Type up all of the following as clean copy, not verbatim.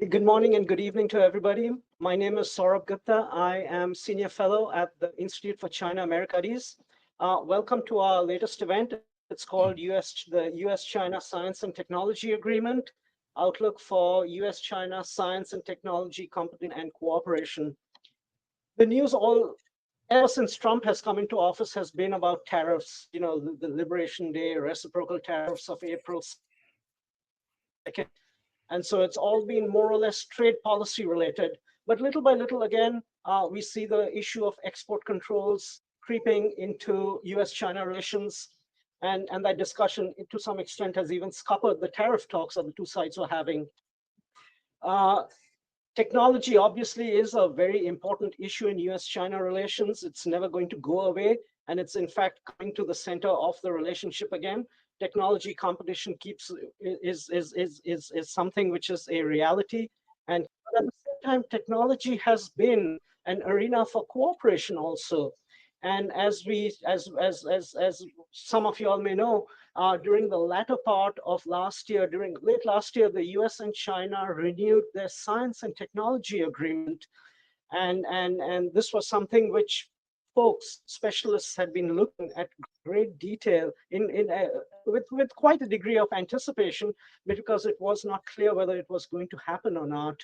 Good morning and good evening to everybody. My name is Sourabh Gupta. I am Senior Fellow at the Institute for China America Studies. Welcome to our latest event. It's called the U.S. China Science and Technology Agreement, Outlook for U.S. China Science and Technology Competition and Cooperation. The news ever since Trump has come into office has been about tariffs, the Liberation Day, reciprocal tariffs of April 2nd. And so it's all been more or less trade policy related. But little by little, again, we see the issue of export controls creeping into US-China relations. And that discussion, to some extent, has even scuppered the tariff talks that the two sides were having. Technology, obviously, is a very important issue in US-China relations. It's never going to go away. And it's, in fact, coming to the center of the relationship again. Technology competition is something which is a reality, and at the same time, technology has been an arena for cooperation also. And as some of you all may know, during the latter part of last year, during late last year, the U.S. and China renewed their science and technology agreement, and this was something which folks, specialists, had been looking at great detail with quite a degree of anticipation, because it was not clear whether it was going to happen or not.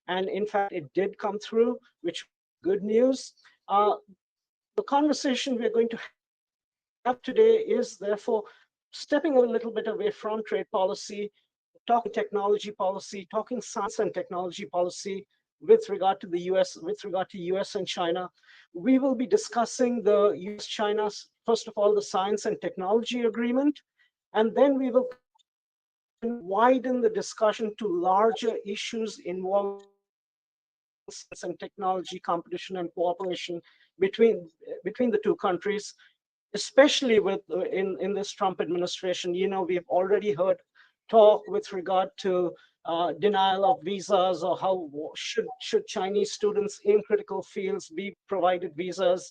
And in fact, it did come through, which good news. The conversation we're going to have today is therefore stepping a little bit away from trade policy, talking technology policy, talking science and technology policy, with regard to the US, with regard to US and China. We will be discussing the US-China, first of all, the Science and Technology Agreement, and then we will widen the discussion to larger issues involving science and technology competition and cooperation between the two countries, especially in this Trump administration. We've already heard talk with regard to denial of visas, or how should Chinese students in critical fields be provided visas.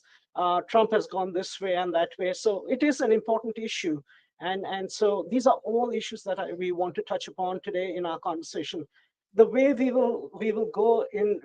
Trump has gone this way and that way. So it is an important issue. And so these are all issues that we want to touch upon today in our conversation. The way we will go in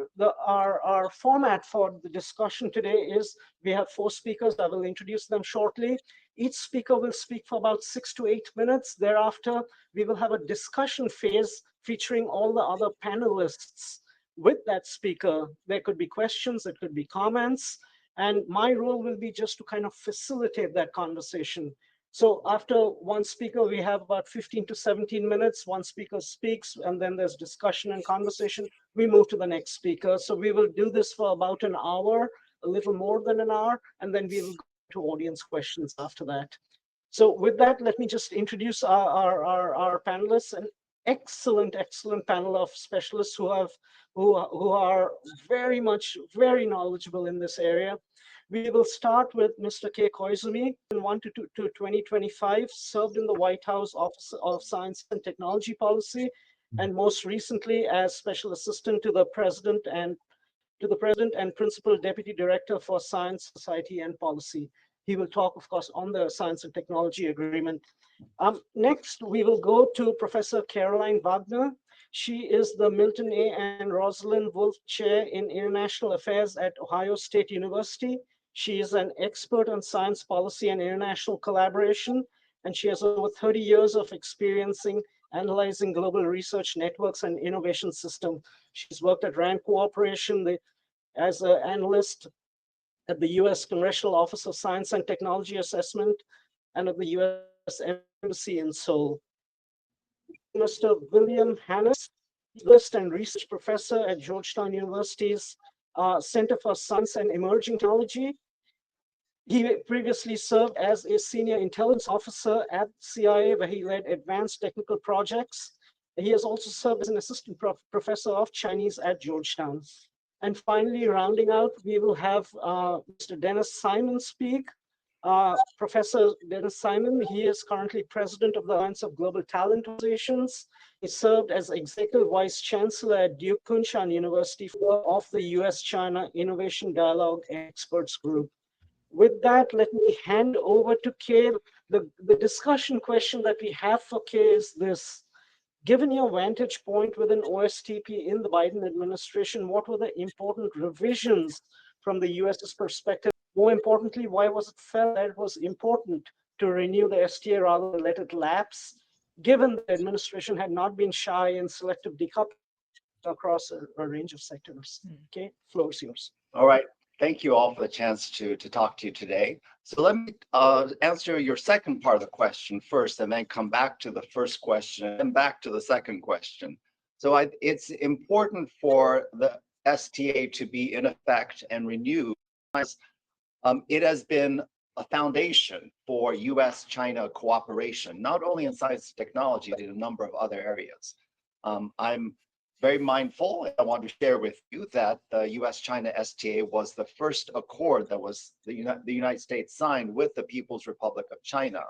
our format for the discussion today is we have 4 speakers. I will introduce them shortly. Each speaker will speak for about 6 to 8 minutes. Thereafter, we will have a discussion phase featuring all the other panelists with that speaker. There could be questions, there could be comments, and my role will be just to kind of facilitate that conversation. So after one speaker, we have about 15 to 17 minutes. One speaker speaks, and then there's discussion and conversation. We move to the next speaker. So we will do this for about an hour, a little more than an hour, and then we will go to audience questions after that. So with that, let me just introduce our panelists. An excellent panel of specialists who are very knowledgeable in this area. We will start with Mr. Kei Koizumi. In 2025, served in the White House Office of Science and Technology Policy, and most recently as Special Assistant to the President and Principal Deputy Director for Science, Society, and Policy. He will talk, of course, on the Science and Technology Agreement. Next, we will go to Professor Caroline Wagner. She is the Milton A. and Rosalind Wolf Chair in International Affairs at Ohio State University. She is an expert on science policy and international collaboration, and she has over 30 years of experience analyzing global research networks and innovation systems. She's worked at RAND Cooperation as an analyst at the U.S. Congressional Office of Science and Technology Assessment, and at the U.S. Embassy in Seoul. Mr. William Hannas, Analyst and Research Professor at Georgetown University's Center for Science and Emerging Technology. He previously served as a Senior Intelligence Officer at CIA, where he led advanced technical projects. He has also served as an Assistant Professor of Chinese at Georgetown. And finally, rounding out, we will have Mr. Denis Simon speak. Professor Denis Simon, he is currently President of the Alliance of Global Talent Organizations. He served as Executive Vice Chancellor at Duke Kunshan University of the U.S.-China Innovation Dialogue Experts Group. With that, let me hand over to Kei. The discussion question that we have for Kei is this: Given your vantage point within OSTP in the Biden administration, what were the important revisions from the US's perspective? More importantly, why was it felt that it was important to renew the STA rather than let it lapse, given the administration had not been shy in selective decoupling across a range of sectors? Okay, floor is yours. All right. Thank you all for the chance to talk to you today. So let me answer your second part of the question first, and then come back to the first question, and then back to the second question. So it's important for the STA to be in effect and renewed. It has been a foundation for U.S. China cooperation, not only in science and technology, but in a number of other areas. I'm very mindful, and I want to share with you that the U.S. China STA was the first accord that was the United States signed with the People's Republic of China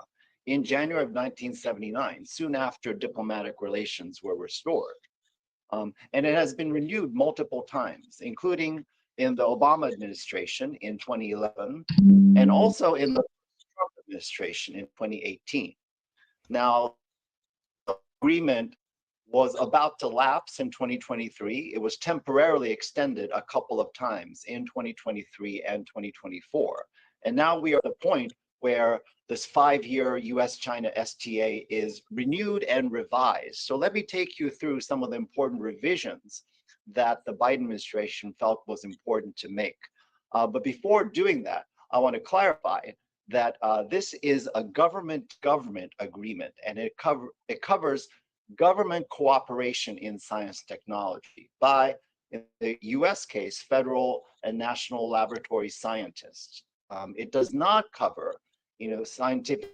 in January of 1979, soon after diplomatic relations were restored. And it has been renewed multiple times, including in the Obama administration in 2011, and also in the Trump administration in 2018. Now, the agreement was about to lapse in 2023. It was temporarily extended a couple of times in 2023 and 2024. And now we are at the point where this 5-year US-China STA is renewed and revised. So let me take you through some of the important revisions that the Biden administration felt was important to make. But before doing that, I want to clarify that this is a government-government agreement, and it covers government cooperation in science and technology by, in the US case, federal and national laboratory scientists. It does not cover, scientific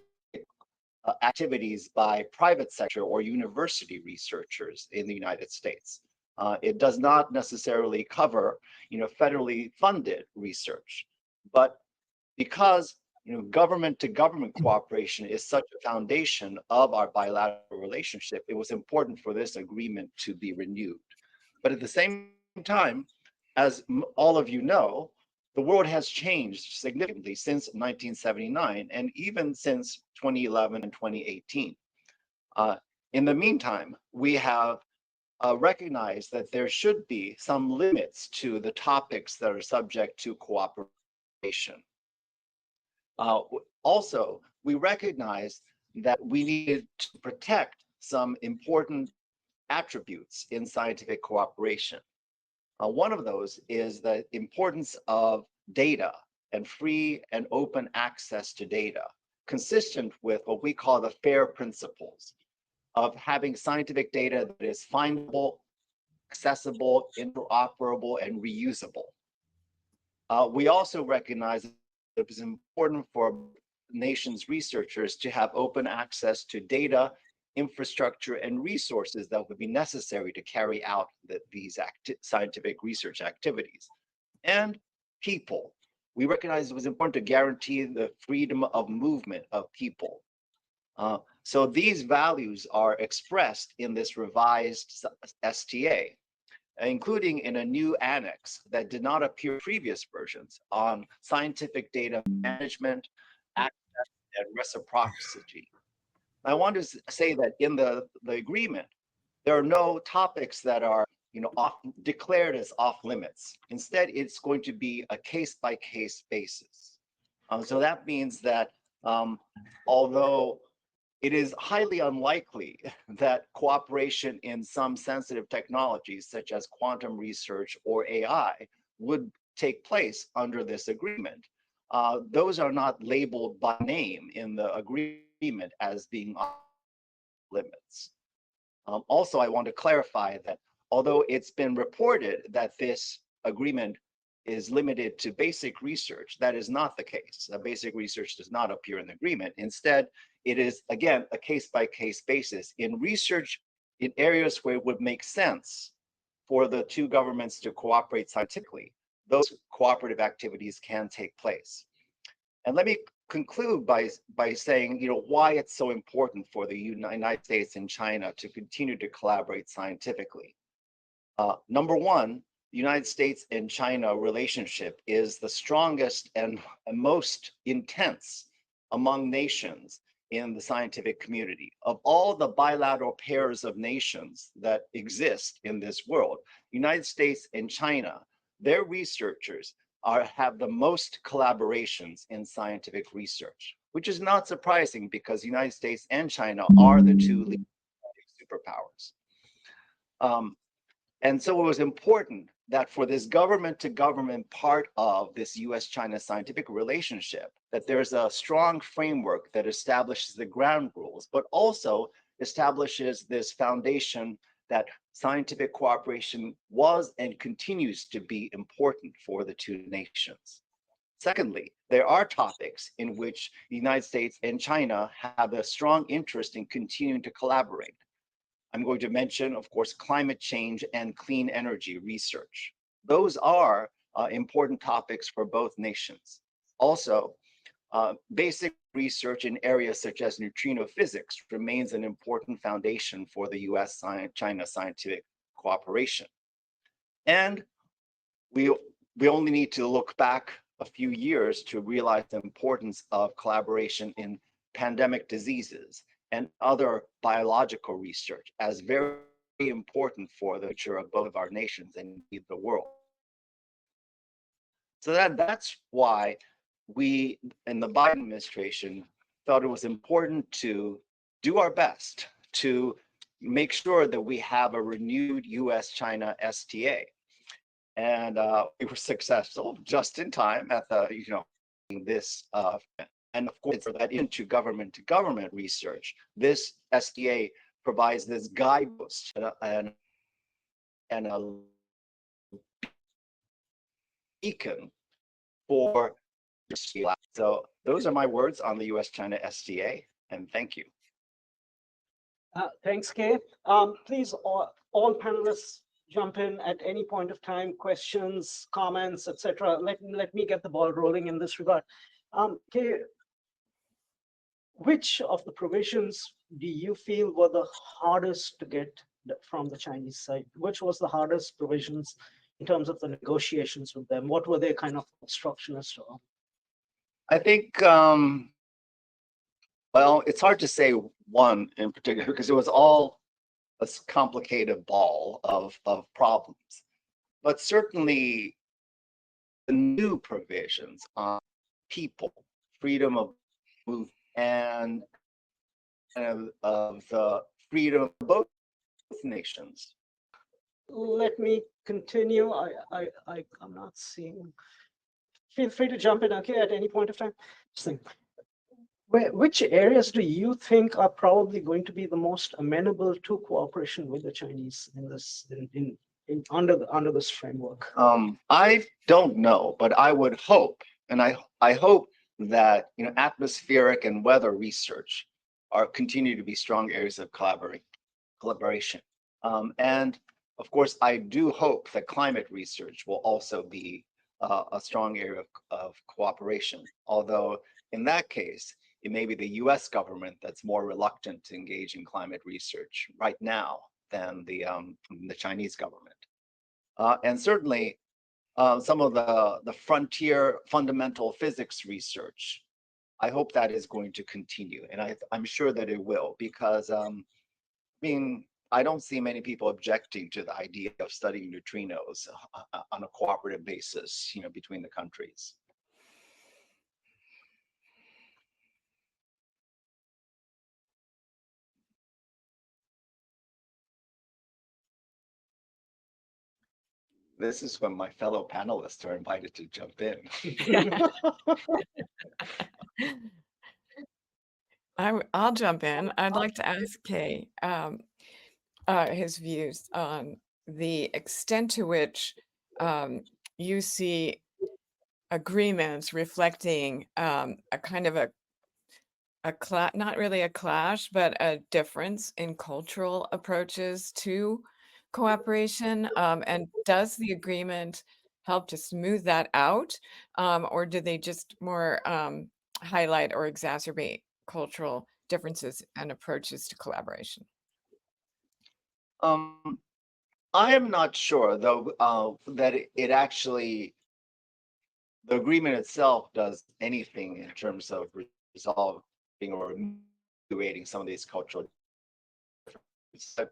activities by private sector or university researchers in the United States. It does not necessarily cover, federally funded research, but because government to government cooperation is such a foundation of our bilateral relationship, it was important for this agreement to be renewed. But at the same time, as all of you know, the world has changed significantly since 1979 and even since 2011 and 2018. In the meantime, we have recognized that there should be some limits to the topics that are subject to cooperation. Also, we recognized that we needed to protect some important attributes in scientific cooperation. One of those is the importance of data and free and open access to data, consistent with what we call the FAIR principles of having scientific data that is findable, accessible, interoperable, and reusable. We also recognize it was important for nations' researchers to have open access to data, infrastructure, and resources that would be necessary to carry out these scientific research activities. And people. We recognize it was important to guarantee the freedom of movement of people. So these values are expressed in this revised STA, including in a new annex that did not appear in previous versions on scientific data management, access, and reciprocity. I want to say that in the agreement, there are no topics that are declared as off limits. Instead, it's going to be a case-by-case basis. So that means that although it is highly unlikely that cooperation in some sensitive technologies, such as quantum research or AI, would take place under this agreement. Those are not labeled by name in the agreement as being off limits. Also, I want to clarify that although it's been reported that this agreement is limited to basic research, that is not the case. Basic research does not appear in the agreement. Instead, it is, again, a case-by-case basis. In research in areas where it would make sense for the two governments to cooperate scientifically, those cooperative activities can take place. And let me conclude by saying, why it's so important for the United States and China to continue to collaborate scientifically. Number one, the United States and China relationship is the strongest and most intense among nations in the scientific community. Of all the bilateral pairs of nations that exist in this world, United States and China, their researchers have the most collaborations in scientific research, which is not surprising because the United States and China are the two leading superpowers. And so it was important that for this government to government part of this US China scientific relationship, that there's a strong framework that establishes the ground rules, but also establishes this foundation that scientific cooperation was and continues to be important for the two nations. Secondly, there are topics in which the United States and China have a strong interest in continuing to collaborate. I'm going to mention, of course, climate change and clean energy research. Those are important topics for both nations. Also, basic research in areas such as neutrino physics remains an important foundation for the US-China scientific cooperation. And we only need to look back a few years to realize the importance of collaboration in pandemic diseases and other biological research as very important for the future of both of our nations and the world. So that's why we in the Biden administration felt it was important to do our best to make sure that we have a renewed US-China STA. And we were successful just in time at the, this and of course, for that into government research, this STA provides this guidepost and a beacon for. So those are my words on the US-China STA, and thank you. Thanks, Kei. Please, all panelists jump in at any point of time, questions, comments, etc. Let me get the ball rolling in this regard. Kei, which of the provisions do you feel were the hardest to get from the Chinese side? Which was the hardest provisions in terms of the negotiations with them? What were they kind of obstructionist or? I think, well, it's hard to say one in particular because it was all a complicated ball of problems. But certainly the new provisions on people, freedom of movement, and of the freedom of both nations. Let me continue. I'm not seeing. Feel free to jump in, okay, at any point of time. Which areas do you think are probably going to be the most amenable to cooperation with the Chinese in this under this framework? I don't know, but I would hope, and I hope that atmospheric and weather research continue to be strong areas of collaboration. And of course, I do hope that climate research will also be a strong area of cooperation. Although in that case, it may be the U.S. government that's more reluctant to engage in climate research right now than the Chinese government. And certainly, some of the frontier fundamental physics research, I hope that is going to continue, and I'm sure that it will, because I don't see many people objecting to the idea of studying neutrinos on a cooperative basis, between the countries. This is when my fellow panelists are invited to jump in. I'll jump in. I'd like to ask Kei his views on the extent to which you see agreements reflecting a kind of not really a clash, but a difference in cultural approaches to cooperation. And does the agreement help to smooth that out, or do they just more highlight or exacerbate cultural differences and approaches to collaboration? I am not sure, though, that it actually, the agreement itself does anything in terms of resolving or creating some of these cultural differences. But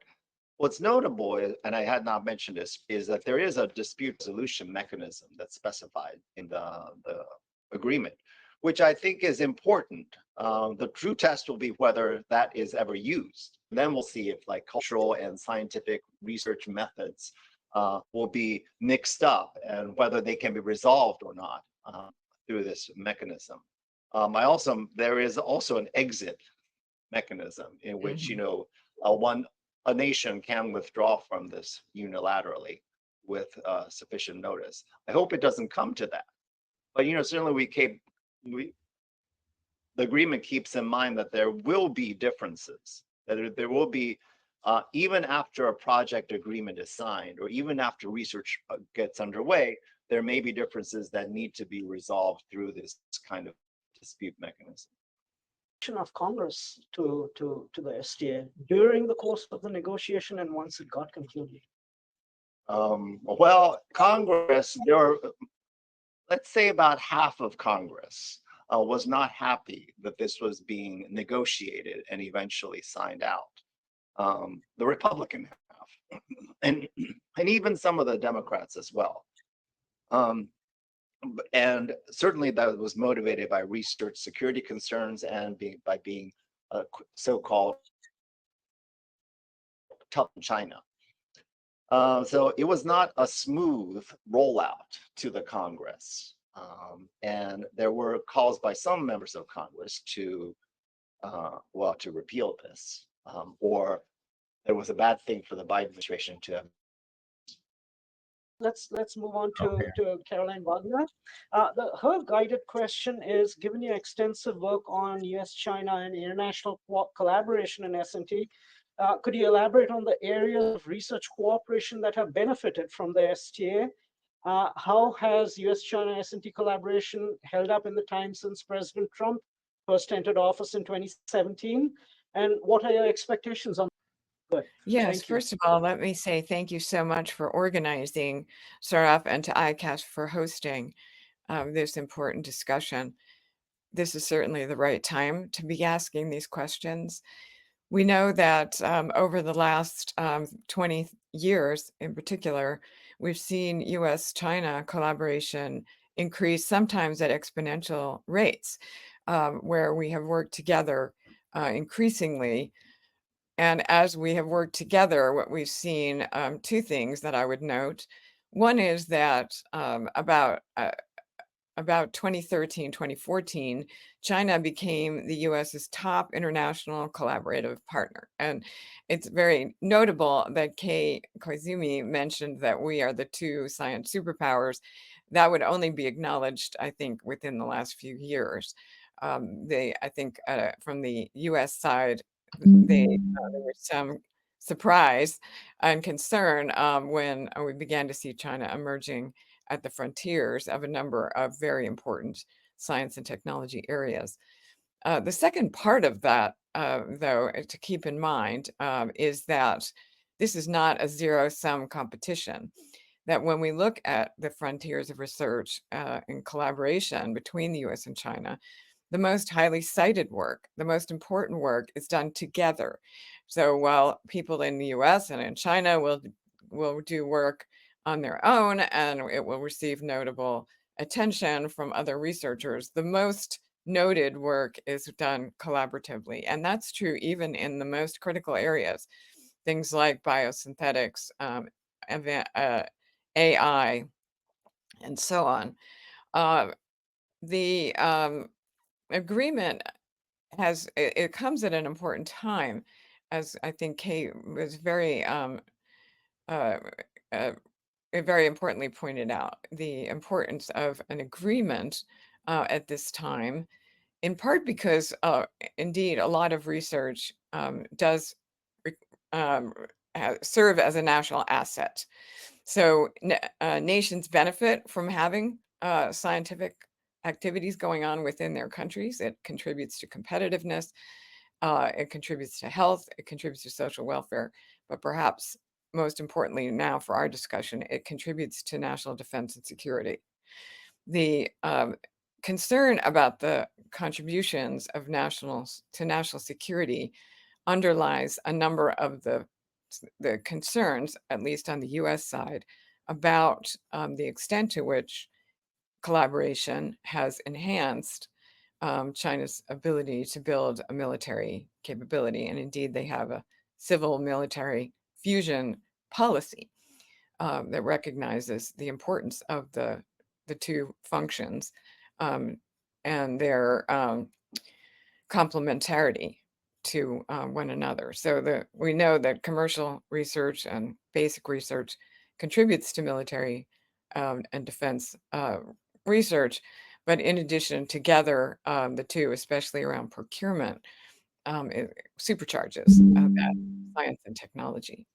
what's notable, and I had not mentioned this, is that there is a dispute resolution mechanism that's specified in the agreement, which I think is important. The true test will be whether that is ever used. Then we'll see if like cultural and scientific research methods will be mixed up and whether they can be resolved or not through this mechanism. There is also an exit mechanism in which, you know, a nation can withdraw from this unilaterally with sufficient notice. I hope it doesn't come to that, but you know, certainly the agreement keeps in mind that there will be differences, that there will be, even after a project agreement is signed, or even after research gets underway, there may be differences that need to be resolved through this kind of dispute mechanism. Of Congress to the STA during the course of the negotiation and once it got concluded? Well, Congress, let's say about half of Congress was not happy that this was being negotiated and eventually signed out. The Republican half, and even some of the Democrats as well. And certainly that was motivated by research security concerns and by being so-called tough in China. So it was not a smooth rollout to the Congress. And there were calls by some members of Congress to repeal this, or it was a bad thing for the Biden administration to have. Let's move on to Caroline Wagner. Her guided question is, given your extensive work on U.S. China and international collaboration in S&T, could you elaborate on the areas of research cooperation that have benefited from the STA? How has U.S. China S&T collaboration held up in the time since President Trump first entered office in 2017? And what are your expectations on? Good. Yes, first of all, let me say thank you so much for organizing, Sourabh, and to ICAS for hosting this important discussion. This is certainly the right time to be asking these questions. We know that over the last 20 years in particular, we've seen U.S. China collaboration increase, sometimes at exponential rates, where we have worked together increasingly. And as we have worked together, what we've seen, two things that I would note. One is that about 2013, 2014, China became the US's top international collaborative partner. And it's very notable that Kei Koizumi mentioned that we are the two science superpowers. That would only be acknowledged, I think, within the last few years. I think from the US side, there was some surprise and concern when we began to see China emerging at the frontiers of a number of very important science and technology areas. The second part of that, though, to keep in mind is that this is not a zero-sum competition. That when we look at the frontiers of research in collaboration between the US and China, the most highly cited work, the most important work is done together. So while people in the US and in China will do work on their own and it will receive notable attention from other researchers, the most noted work is done collaboratively. And that's true even in the most critical areas, things like biosynthetics, AI, and so on. The agreement it comes at an important time, as I think Kate was very very importantly pointed out, the importance of an agreement at this time, in part because indeed a lot of research does serve as a national asset. So nations benefit from having scientific activities going on within their countries. It contributes to competitiveness, it contributes to health, it contributes to social welfare, but perhaps most importantly now for our discussion, it contributes to national defense and security. The concern about the contributions of to national security underlies a number of the concerns, at least on the U.S. side, about the extent to which collaboration has enhanced China's ability to build a military capability. And indeed, they have a civil military fusion policy that recognizes the importance of the two functions and their complementarity to one another. So we know that commercial research and basic research contributes to military and defense research. But in addition, together, the two, especially around procurement, it supercharges that science and technology.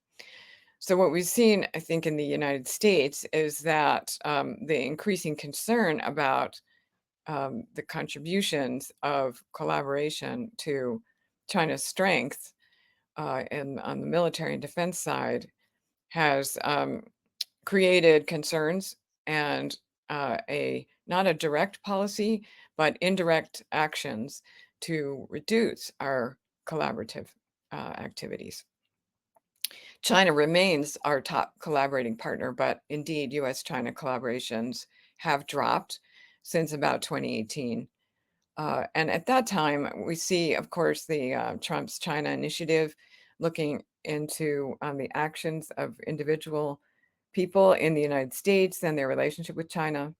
So what we've seen, I think, in the United States is that the increasing concern about the contributions of collaboration to China's strength on the military and defense side has created concerns and not a direct policy, but indirect actions to reduce our collaborative activities. China remains our top collaborating partner, but indeed, U.S. China collaborations have dropped since about 2018. And at that time, we see, of course, the Trump's China initiative looking into the actions of individual people in the United States and their relationship with China.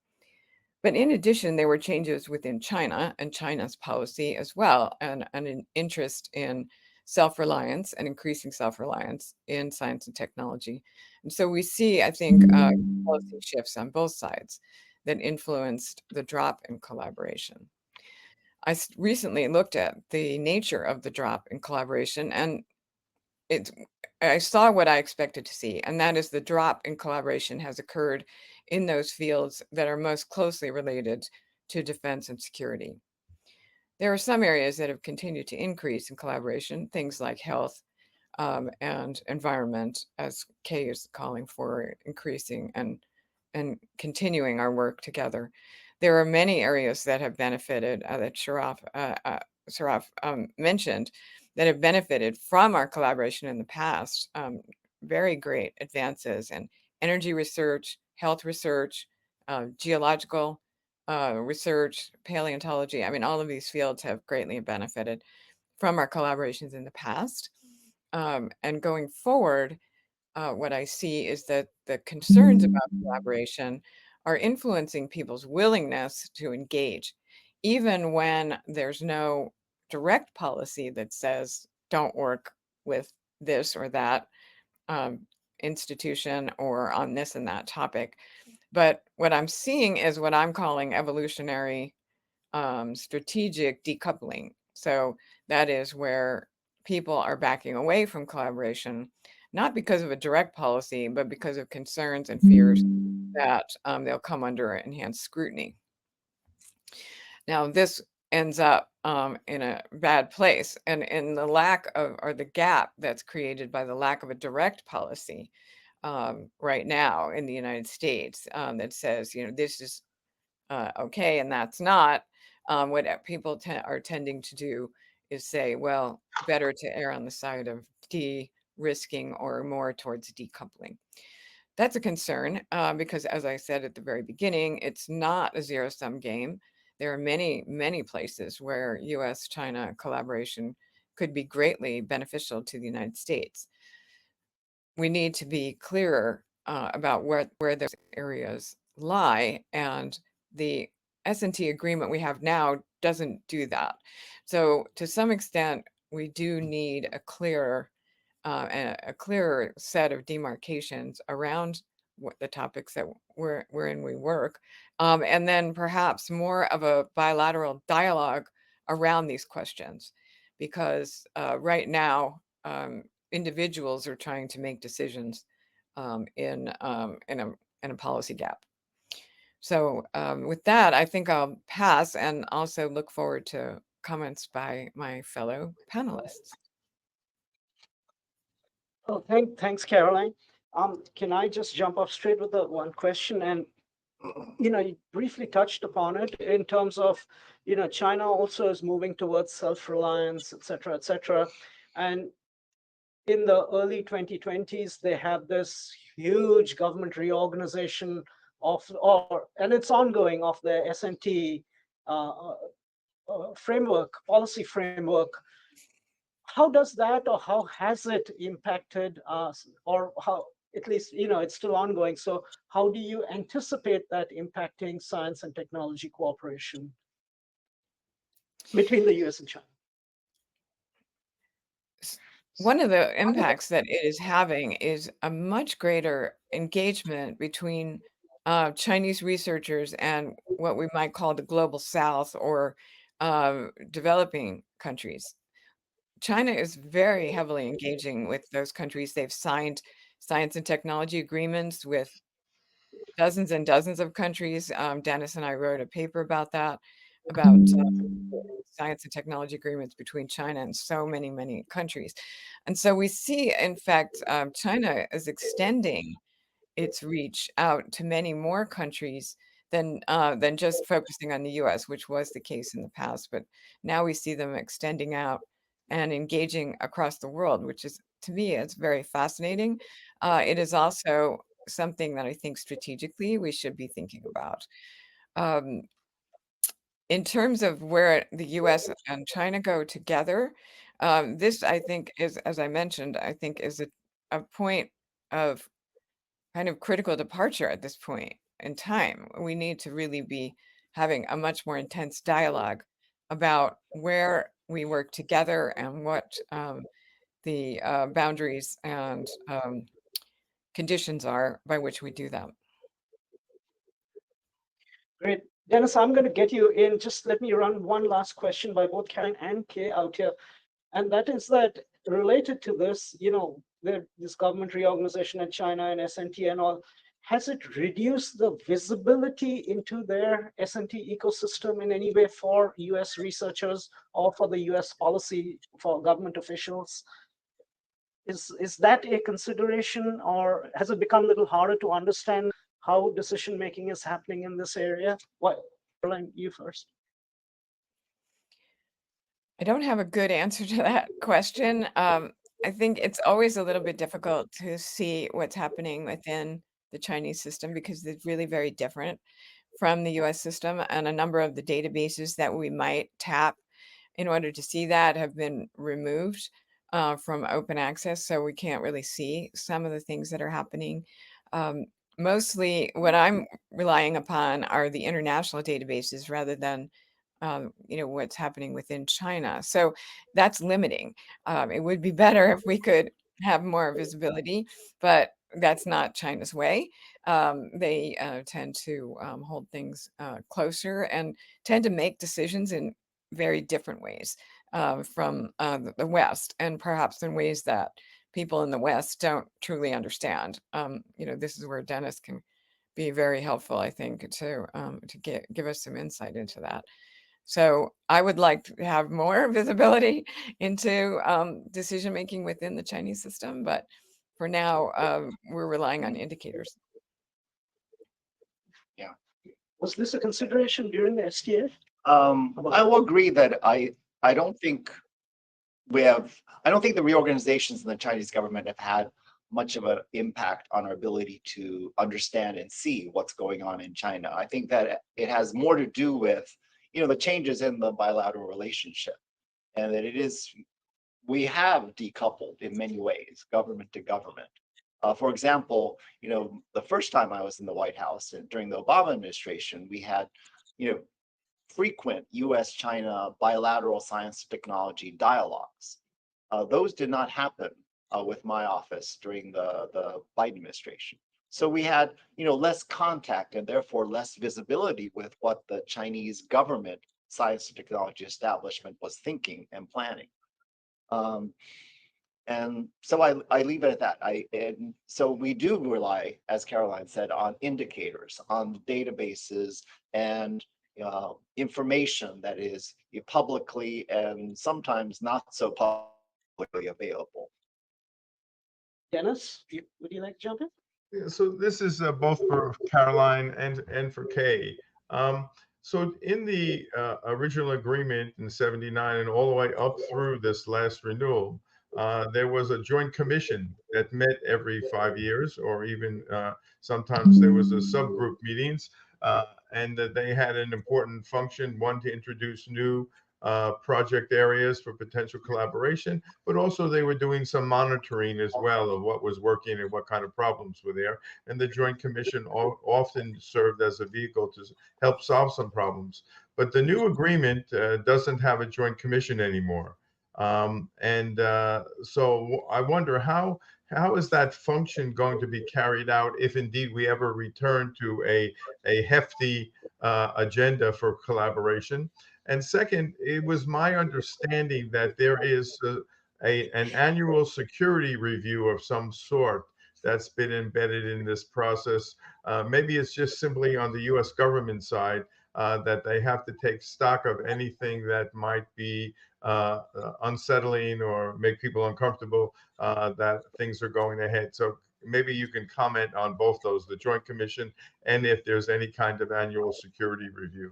But in addition, there were changes within China and China's policy as well, and an interest in self-reliance and increasing self-reliance in science and technology. And so we see, I think, policy shifts on both sides that influenced the drop in collaboration. I recently looked at the nature of the drop in collaboration, and I saw what I expected to see, and that is the drop in collaboration has occurred in those fields that are most closely related to defense and security. There are some areas that have continued to increase in collaboration, things like health and environment, as Kei is calling for increasing and continuing our work together. There are many areas that have benefited that Sourabh mentioned that have benefited from our collaboration in the past. Very great advances in energy research, health research, geological research, paleontology. I mean, all of these fields have greatly benefited from our collaborations in the past. And going forward, what I see is that the concerns about collaboration are influencing people's willingness to engage, even when there's no direct policy that says don't work with this or that institution or on this and that topic. But what I'm seeing is what I'm calling evolutionary strategic decoupling. So that is where people are backing away from collaboration, not because of a direct policy, but because of concerns and fears that they'll come under enhanced scrutiny. Now, this ends up in a bad place, and in the lack of, or the gap that's created by the lack of a direct policy right now in the United States that says, this is okay and that's not. What people are tending to do is say, well, better to err on the side of de-risking or more towards decoupling. That's a concern because, as I said at the very beginning, it's not a zero-sum game. There are many, many places where U.S. China collaboration could be greatly beneficial to the United States. We need to be clearer about where those areas lie, and the S&T agreement we have now doesn't do that. So to some extent, we do need a clearer set of demarcations around the topics that wherein we work, and then perhaps more of a bilateral dialogue around these questions, because right now individuals are trying to make decisions in a policy gap. So with that, I think I'll pass and also look forward to comments by my fellow panelists. Oh, thanks, Caroline. Can I just jump off straight with the one question? And you briefly touched upon it in terms of, China also is moving towards self-reliance, et cetera, and in the early 2020s, they had this huge government reorganization and it's ongoing, of the S&T policy framework. How does that, or how has it impacted us, or how, at least, it's still ongoing. So how do you anticipate that impacting science and technology cooperation between the US and China? One of the impacts that it is having is a much greater engagement between Chinese researchers and what we might call the global south, or developing countries. China is very heavily engaging with those countries. They've signed science and technology agreements with dozens and dozens of countries. Dennis and I wrote a paper about that, about science and technology agreements between China and so many, many countries. And so we see, in fact, China is extending its reach out to many more countries than just focusing on the US, which was the case in the past. But now we see them extending out and engaging across the world, which is, to me, it's very fascinating. It is also something that I think strategically we should be thinking about. Um, in terms of where the US and China go together, this, I think, is, as I mentioned, I think is a point of kind of critical departure at this point in time. We need to really be having a much more intense dialogue about where we work together and what the boundaries and conditions are by which we do that. Great. Dennis, I'm going to get you in. Just let me run one last question by both Karen and Kei out here. And that is that, related to this, this government reorganization in China and S&T and all, has it reduced the visibility into their S&T ecosystem in any way for US researchers or for the US policy, for government officials? Is that a consideration, or has it become a little harder to understand how decision making is happening in this area? What, Caroline, you first. I don't have a good answer to that question. I think it's always a little bit difficult to see what's happening within the Chinese system because it's really very different from the US system, and a number of the databases that we might tap in order to see that have been removed from open access, so we can't really see some of the things that are happening. Um, Mostly what I'm relying upon are the international databases rather than what's happening within China. So that's limiting. It would be better if we could have more visibility, but that's not China's way. They tend to hold things closer and tend to make decisions in very different ways from the West, and perhaps in ways that people in the West don't truly understand. This is where Dennis can be very helpful, I think, to give us some insight into that. So I would like to have more visibility into decision making within the Chinese system, but for now, we're relying on indicators. Yeah. Was this a consideration during the STA? I will agree that I don't think the reorganizations in the Chinese government have had much of an impact on our ability to understand and see what's going on in China. I think that it has more to do with, the changes in the bilateral relationship, and that we have decoupled in many ways, government to government. For example, the first time I was in the White House and during the Obama administration, we had, frequent U.S. China bilateral science technology dialogues. Those did not happen with my office during the Biden administration. So we had, less contact and therefore less visibility with what the Chinese government science and technology establishment was thinking and planning. And so I leave it at that. And so we do rely, as Caroline said, on indicators, on databases, and information that is publicly and sometimes not so publicly available. Dennis, would you like to jump in? Yeah, so this is both for Caroline and for Kei. So in the original agreement in '79 and all the way up through this last renewal, there was a joint commission that met every 5 years, or even sometimes there was a subgroup meetings, and that they had an important function, one to introduce new project areas for potential collaboration, but also they were doing some monitoring as well of what was working and what kind of problems were there. And the Joint Commission often served as a vehicle to help solve some problems. But the new agreement doesn't have a Joint Commission anymore. So I wonder how is that function going to be carried out if indeed we ever return to a hefty agenda for collaboration. And second, it was my understanding that there is an annual security review of some sort that's been embedded in this process. Maybe it's just simply on the US government side that they have to take stock of anything that might be unsettling or make people uncomfortable that things are going ahead. So maybe you can comment on both those, the Joint Commission, and if there's any kind of annual security review.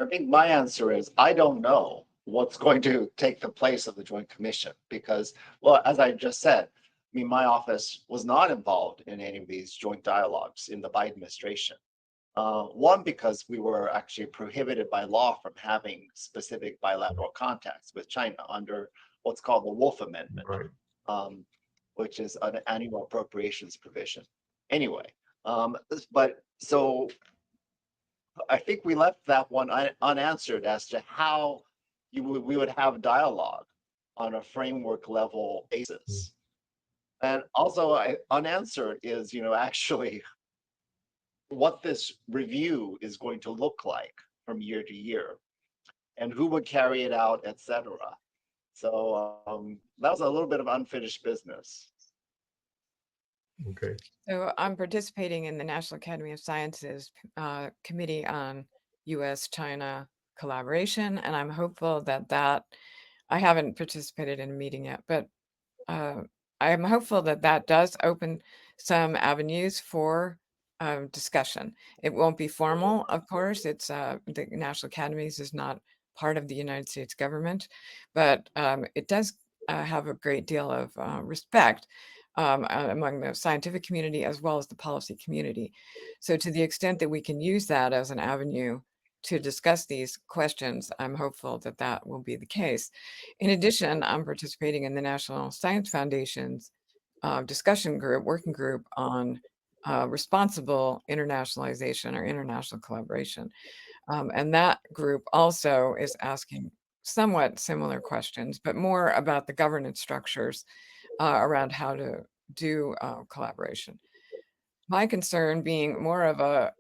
I think my answer is I don't know what's going to take the place of the Joint Commission because, well, as I just said, I mean, my office was not involved in any of these joint dialogues in the Biden administration. One, because we were actually prohibited by law from having specific bilateral contacts with China under what's called the Wolf Amendment, Right. Which is an annual appropriations provision. Anyway, but so I think we left that one unanswered as to how we would have dialogue on a framework level basis. And also unanswered is, actually what this review is going to look like from year to year and who would carry it out, etc. So that was a little bit of unfinished business. Okay. So I'm participating in the National Academy of Sciences Committee on U.S. China collaboration, and I'm hopeful that I haven't participated in a meeting yet, but I am hopeful that does open some avenues for discussion. It won't be formal, of course. It's the National Academies is not part of the United States government, but it does have a great deal of respect among the scientific community as well as the policy community. So to the extent that we can use that as an avenue to discuss these questions, I'm hopeful that will be the case. In addition, I'm participating in the National Science Foundation's working group on responsible internationalization or international collaboration. And that group also is asking somewhat similar questions, but more about the governance structures around how to do collaboration. My concern being more of a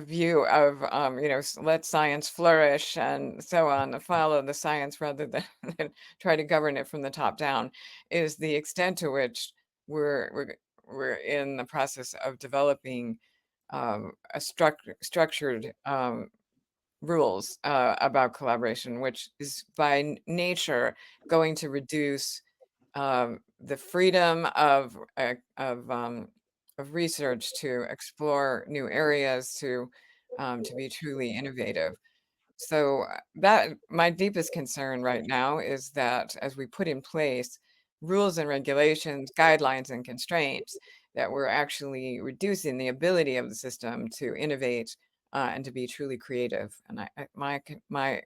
view of let science flourish and so on, follow the science rather than, than try to govern it from the top down, is the extent to which we're in the process of developing a structured rules about collaboration, which is by nature going to reduce the freedom of research to explore new areas, to be truly innovative. So that my deepest concern right now is that as we put in place rules and regulations, guidelines and constraints, that we're actually reducing the ability of the system to innovate and to be truly creative. And my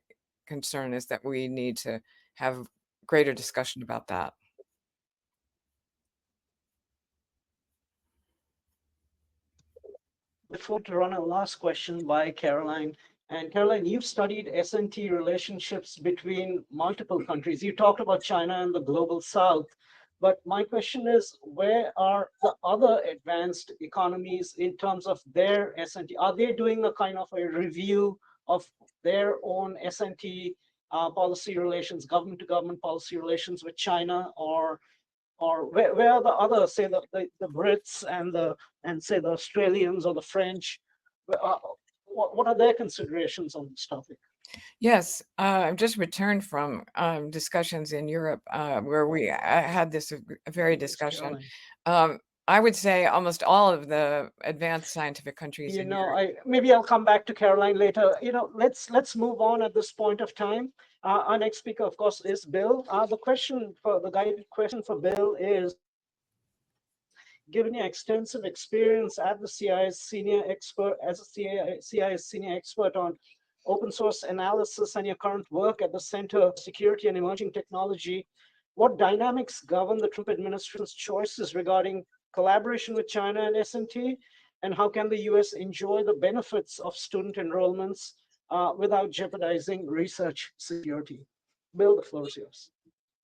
concern is that we need to have greater discussion about that. Before to run a last question by Caroline. And Caroline, you've studied S&T relationships between multiple countries. You talked about China and the global south. But my question is, where are the other advanced economies in terms of their S&T? Are they doing a kind of a review of their own S&T policy relations, government to government policy relations with China, or where are the others, say the Brits and say the Australians or the French? What are their considerations on this topic? Yes, I've just returned from discussions in Europe where we had this very discussion. I would say almost all of the advanced scientific countries in Europe. Maybe I'll come back to Caroline later. Let's move on at this point of time. Our next speaker, of course, is Bill. The guided question for Bill is, given your extensive experience at the CI's senior expert, as a CI's senior expert on open source analysis, and your current work at the Center of Security and Emerging Technology, what dynamics govern the Trump administration's choices regarding collaboration with China and S&T, and how can the US enjoy the benefits of student enrollments without jeopardizing research security? Bill, the floor is yours.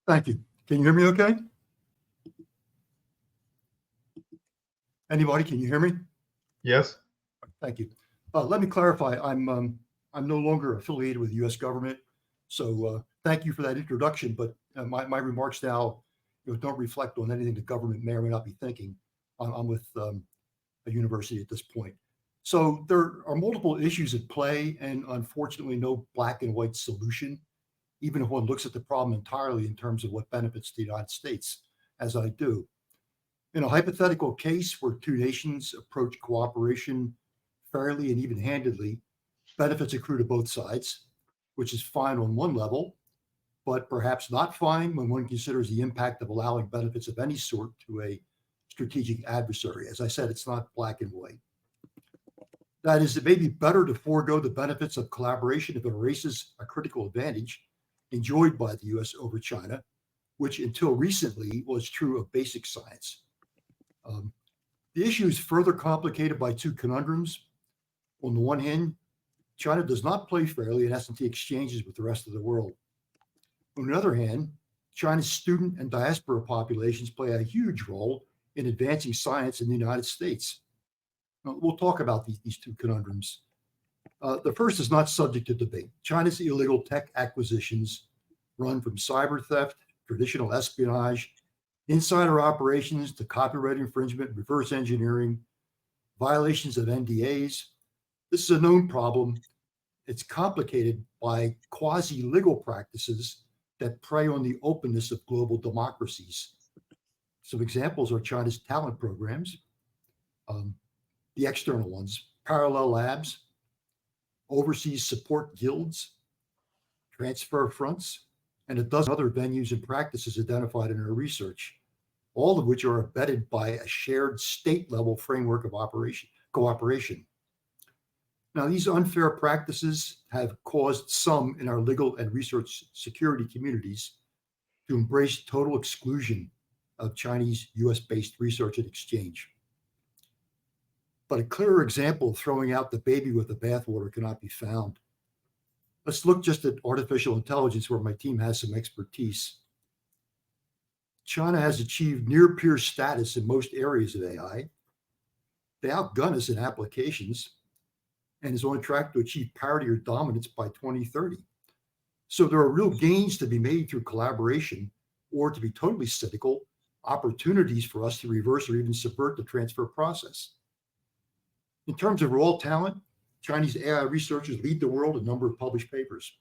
Thank you. Can you hear me okay? Anybody, can you hear me? Yes. Thank you. Let me clarify. I'm no longer affiliated with the U.S. government, so thank you for that introduction. But my remarks now don't reflect on anything the government may or may not be thinking. I'm with a university at this point. So there are multiple issues at play, and unfortunately, no black and white solution, even if one looks at the problem entirely in terms of what benefits the United States, as I do. In a hypothetical case where two nations approach cooperation fairly and even-handedly, benefits accrue to both sides, which is fine on one level, but perhaps not fine when one considers the impact of allowing benefits of any sort to a strategic adversary. As I said, it's not black and white. That is, it may be better to forego the benefits of collaboration if it erases a critical advantage enjoyed by the US over China, which until recently was true of basic science. The issue is further complicated by two conundrums. On the one hand, China does not play fairly in S&T exchanges with the rest of the world. On the other hand, China's student and diaspora populations play a huge role in advancing science in the United States. We'll talk about these two conundrums. The first is not subject to debate. China's illegal tech acquisitions run from cyber theft, traditional espionage, insider operations to copyright infringement, reverse engineering, violations of NDAs. This is a known problem. It's complicated by quasi-legal practices that prey on the openness of global democracies. Some examples are China's talent programs, the external ones, parallel labs, overseas support guilds, transfer fronts, and a dozen other venues and practices identified in our research, all of which are abetted by a shared state-level framework of cooperation. Now, these unfair practices have caused some in our legal and research security communities to embrace total exclusion of Chinese US-based research and exchange. But a clearer example of throwing out the baby with the bathwater cannot be found. Let's look just at artificial intelligence, where my team has some expertise. China has achieved near peer status in most areas of AI. They outgun us in applications and is on track to achieve parity or dominance by 2030. So there are real gains to be made through collaboration, or to be totally cynical, opportunities for us to reverse or even subvert the transfer process. In terms of raw talent, Chinese AI researchers lead the world in number of published papers,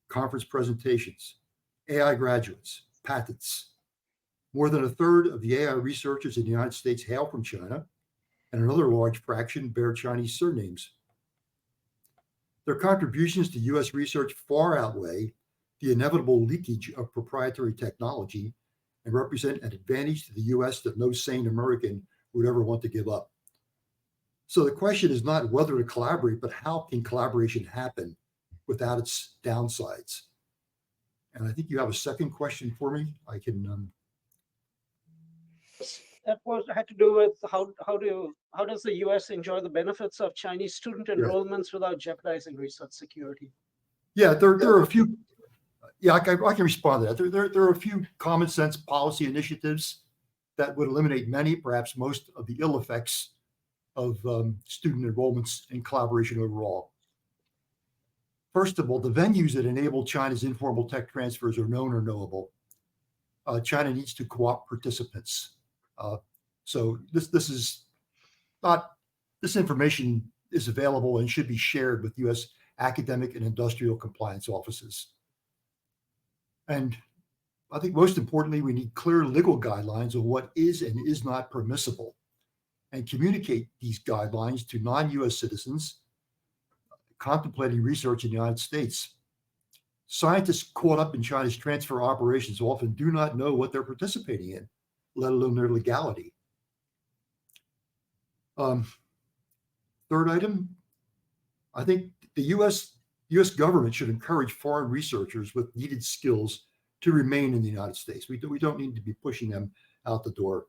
conference presentations, AI graduates, patents. More than a third of the AI researchers in the United States hail from China, and another large fraction bear Chinese surnames. Their contributions to US research far outweigh the inevitable leakage of proprietary technology and represent an advantage to the US that no sane American would ever want to give up. So the question is not whether to collaborate, but how can collaboration happen without its downsides? And I think you have a second question for me. I can. That had to do with how does the US enjoy the benefits of Chinese student enrollments without jeopardizing research security? Yeah, there are a few. Yeah, I can respond to that. There are a few common sense policy initiatives that would eliminate many, perhaps most, of the ill effects of student enrollments and collaboration overall. First of all, the venues that enable China's informal tech transfers are known or knowable. China needs to co-opt participants. So this is not, this information is available and should be shared with US academic and industrial compliance offices. And I think most importantly, we need clear legal guidelines on what is and is not permissible, and communicate these guidelines to non-US citizens contemplating research in the United States. Scientists caught up in China's transfer operations often do not know what they're participating in, let alone their legality. Third item, I think the US government should encourage foreign researchers with needed skills to remain in the United States. We don't need to be pushing them out the door.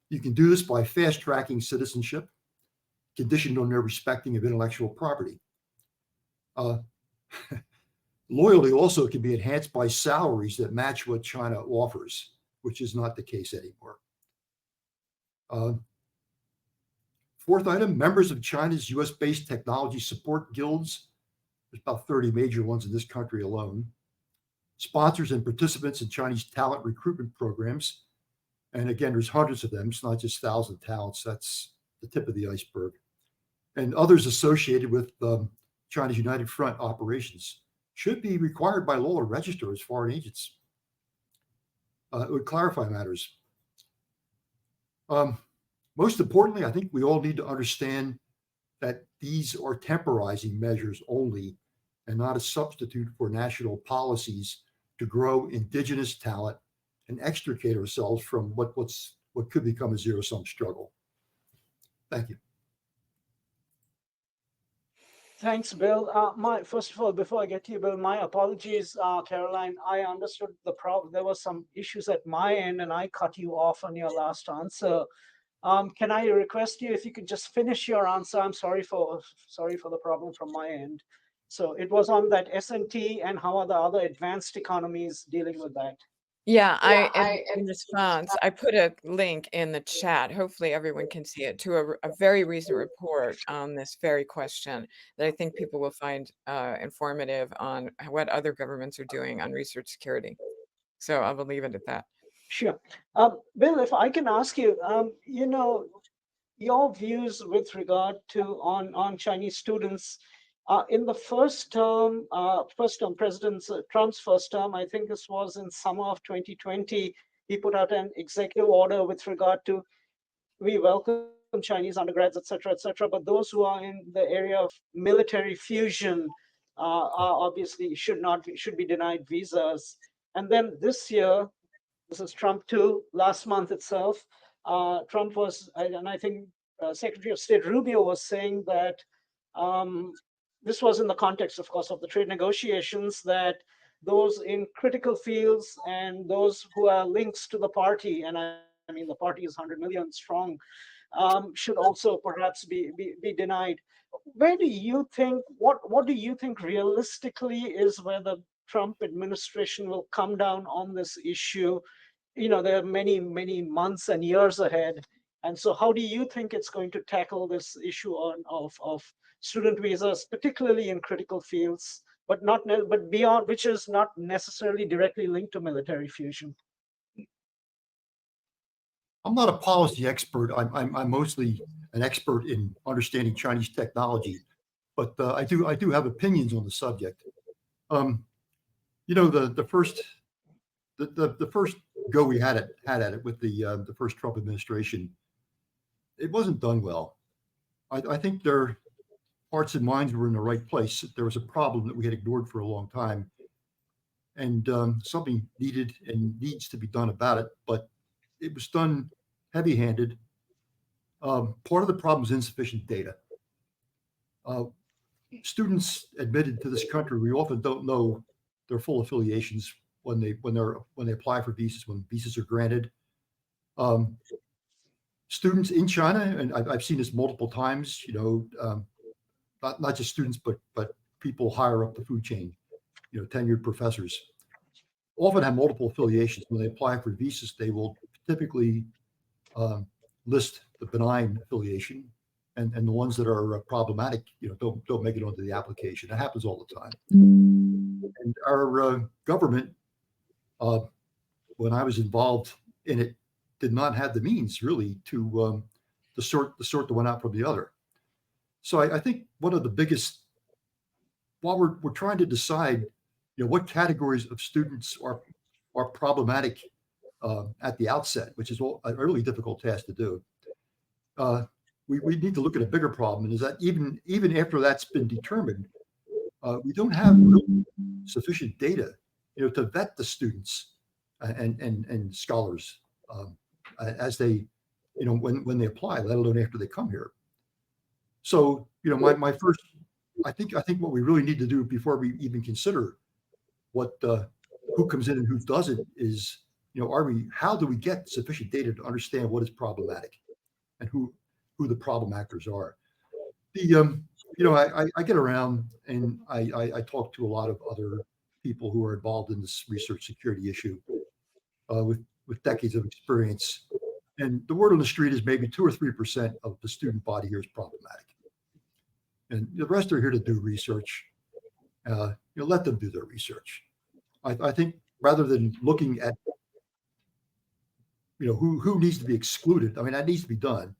You can do this by fast tracking citizenship, conditioned on their respecting of intellectual property. Loyalty also can be enhanced by salaries that match what China offers, which is not the case anymore. Fourth item, members of China's US-based technology support guilds, there's about 30 major ones in this country alone, sponsors and participants in Chinese talent recruitment programs. And again, there's hundreds of them. It's not just 1,000 talents. That's the tip of the iceberg. And others associated with China's United Front operations should be required by law to register as foreign agents. It would clarify matters. Most importantly, I think we all need to understand that these are temporizing measures only, and not a substitute for national policies to grow indigenous talent and extricate ourselves from what could become a zero-sum struggle. Thank you. Thanks, Bill. First of all, before I get to you, Bill, my apologies, Caroline. I understood the problem. There were some issues at my end, and I cut you off on your last answer. Can I request you if you could just finish your answer? I'm sorry for the problem from my end. So it was on that S&T, and how are the other advanced economies dealing with that? Yeah, in response, I put a link in the chat. Hopefully everyone can see it, to a very recent report on this very question that I think people will find informative on what other governments are doing on research security. So I will leave it at that. Sure. Bill, if I can ask you, your views with regard to on Chinese students. In the first term, President Trump's first term, I think this was in summer of 2020, he put out an executive order with regard to, we welcome Chinese undergrads, et cetera, but those who are in the area of military fusion are obviously should be denied visas. And then this year, this is Trump too, last month itself, Trump was, and I think Secretary of State Rubio was saying that this was in the context, of course, of the trade negotiations, that those in critical fields and those who are links to the party, and I mean the party is 100 million strong, should also perhaps be denied. Where do you think, what do you think realistically is where the Trump administration will come down on this issue? There are many, many months and years ahead. And so how do you think it's going to tackle this issue of student visas, particularly in critical fields, but beyond, which is not necessarily directly linked to military fusion? I'm not a policy expert. I'm mostly an expert in understanding Chinese technology, but I do have opinions on the subject. The first go we had at it with the first Trump administration, it wasn't done well. I think their hearts and minds were in the right place. There was a problem that we had ignored for a long time, and something needed and needs to be done about it. But it was done heavy-handed. Part of the problem is insufficient data. Students admitted to this country, we often don't know their full affiliations when they apply for visas, when visas are granted. Students in China, and I've seen this multiple times, not just students, but people higher up the food chain, tenured professors, often have multiple affiliations. When they apply for visas, they will typically list the benign affiliation, and the ones that are problematic, don't make it onto the application. It happens all the time. And our government, when I was involved in it, did not have the means really to sort the one out from the other. So I think one of the biggest while we're trying to decide, what categories of students are problematic at the outset, which is a really difficult task to do. We need to look at a bigger problem, and is that even after that's been determined, we don't have really sufficient data, to vet the students and scholars as they, when they apply, let alone after they come here. So, my first, I think what we really need to do before we even consider what who comes in and who doesn't is, how do we get sufficient data to understand what is problematic and who the problem actors are. I get around and I talk to a lot of other people who are involved in this research security issue with decades of experience. And the word on the street is maybe 2 or 3% of the student body here is problematic. And the rest are here to do research. Let them do their research. I think rather than looking at, who needs to be excluded, I mean, that needs to be done.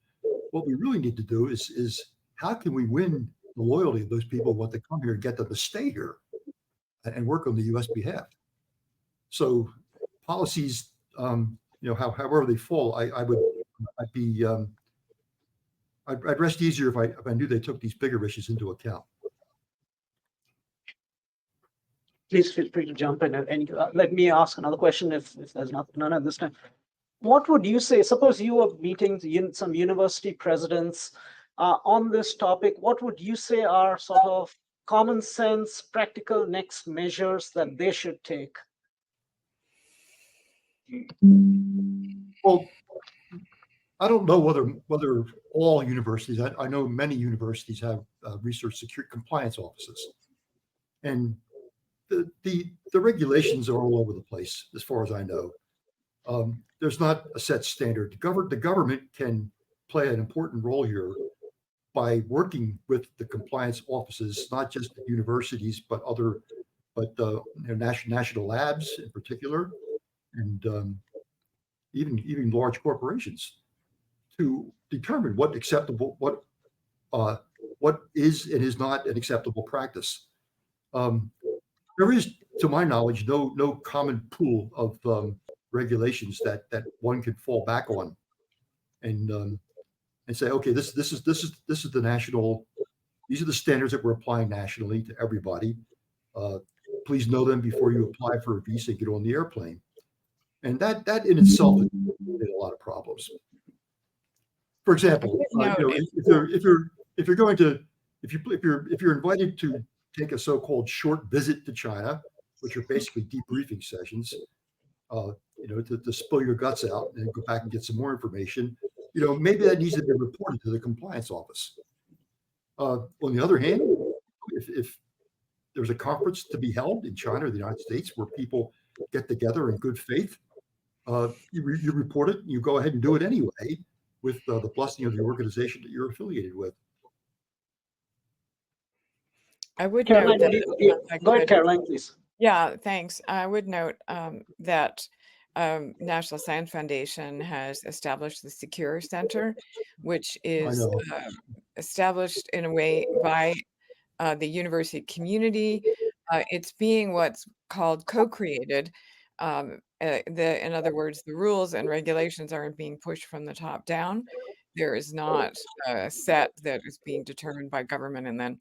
What we really need to do is how can we win the loyalty of those people who want to come here and get them to stay here and work on the U.S. behalf. So policies, however they fall, I'd rest easier if I knew they took these bigger issues into account. Please feel free to jump in and let me ask another question if there's none at this time. What would you say, suppose you were meeting some university presidents on this topic, what would you say are sort of common sense, practical next measures that they should take? Well, I don't know whether all universities, I know many universities have research security compliance offices. And the regulations are all over the place, as far as I know. There's not a set standard. The government can play an important role here by working with the compliance offices, not just the universities, but national labs in particular, and even large corporations, to determine what is and is not an acceptable practice. There is, to my knowledge, no common pool of regulations that one could fall back on and say, okay, this is the national, these are the standards that we're applying nationally to everybody. Please know them before you apply for a visa and get on the airplane. And that in itself has created a lot of problems. For example, if you're invited to take a so-called short visit to China, which are basically debriefing sessions, to spill your guts out and go back and get some more information, maybe that needs to be reported to the compliance office. On the other hand, if there's a conference to be held in China or the United States where people get together in good faith, you report it, and you go ahead and do it anyway with the blessing of the organization that you're affiliated with. I would Caroline, note that go ahead, Caroline, please. Yeah, thanks. I would note that National Science Foundation has established the Secure Center, which is established in a way by the university community. It's being what's called co-created. In other words, the rules and regulations aren't being pushed from the top down. There is not a set that is being determined by government and then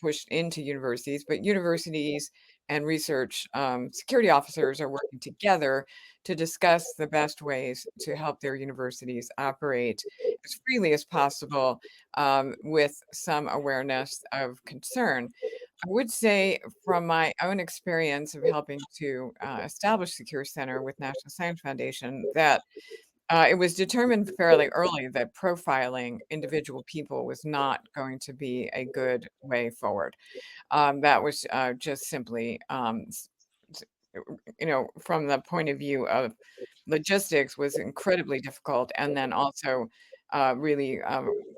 pushed into universities, but universities and research security officers are working together to discuss the best ways to help their universities operate as freely as possible with some awareness of concern. I would say from my own experience of helping to establish Secure Center with National Science Foundation that it was determined fairly early that profiling individual people was not going to be a good way forward. That was just simply, from the point of view of logistics, was incredibly difficult, and then also really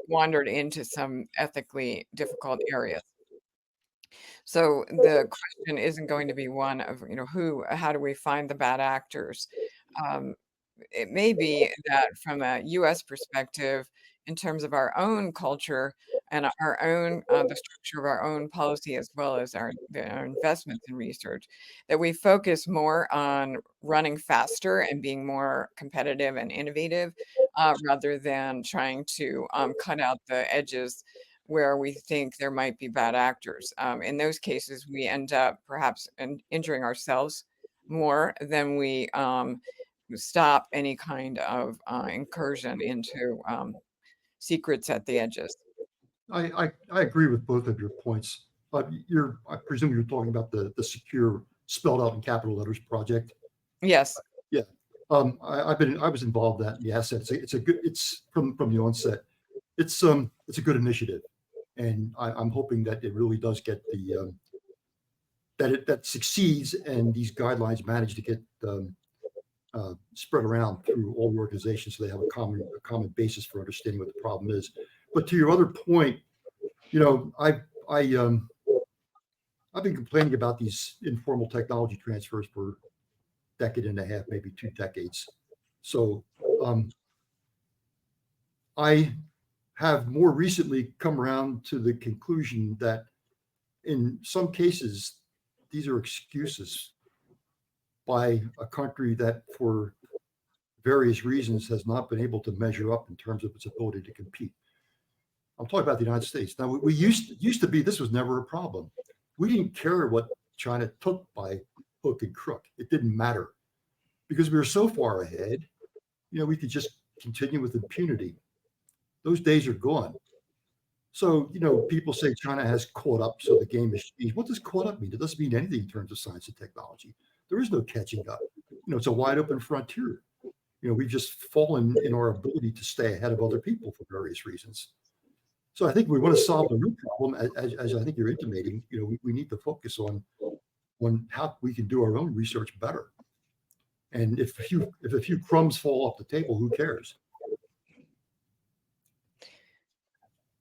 wandered into some ethically difficult areas. So the question isn't going to be one of, how do we find the bad actors? It may be that from a U.S. perspective, in terms of our own culture, and our own the structure of our own policy, as well as our investments in research, that we focus more on running faster and being more competitive and innovative, rather than trying to cut out the edges where we think there might be bad actors. In those cases, we end up perhaps injuring ourselves more than we stop any kind of incursion into secrets at the edges. I agree with both of your points. I presume you're talking about the secure spelled out in capital letters project. Yes. Yeah. I was involved in that in the assets. It's from the onset. It's a good initiative, and I'm hoping that it really does get the that succeeds, and these guidelines manage to get spread around through all the organizations, so they have a common basis for understanding what the problem is. But to your other point, I've been complaining about these informal technology transfers for a decade and a half, maybe 2 decades. So I have more recently come around to the conclusion that in some cases, these are excuses by a country that, for various reasons, has not been able to measure up in terms of its ability to compete. I'm talking about the United States. Now, we used to be, this was never a problem. We didn't care what China took by hook and crook. It didn't matter because we were so far ahead. We could just continue with impunity. Those days are gone. So, people say China has caught up, so the game has changed. What does caught up mean? It doesn't mean anything in terms of science and technology. There is no catching up. It's a wide open frontier. We've just fallen in our ability to stay ahead of other people for various reasons. So I think we want to solve the root problem, as I think you're intimating. We need to focus on how we can do our own research better. And if a few crumbs fall off the table, who cares?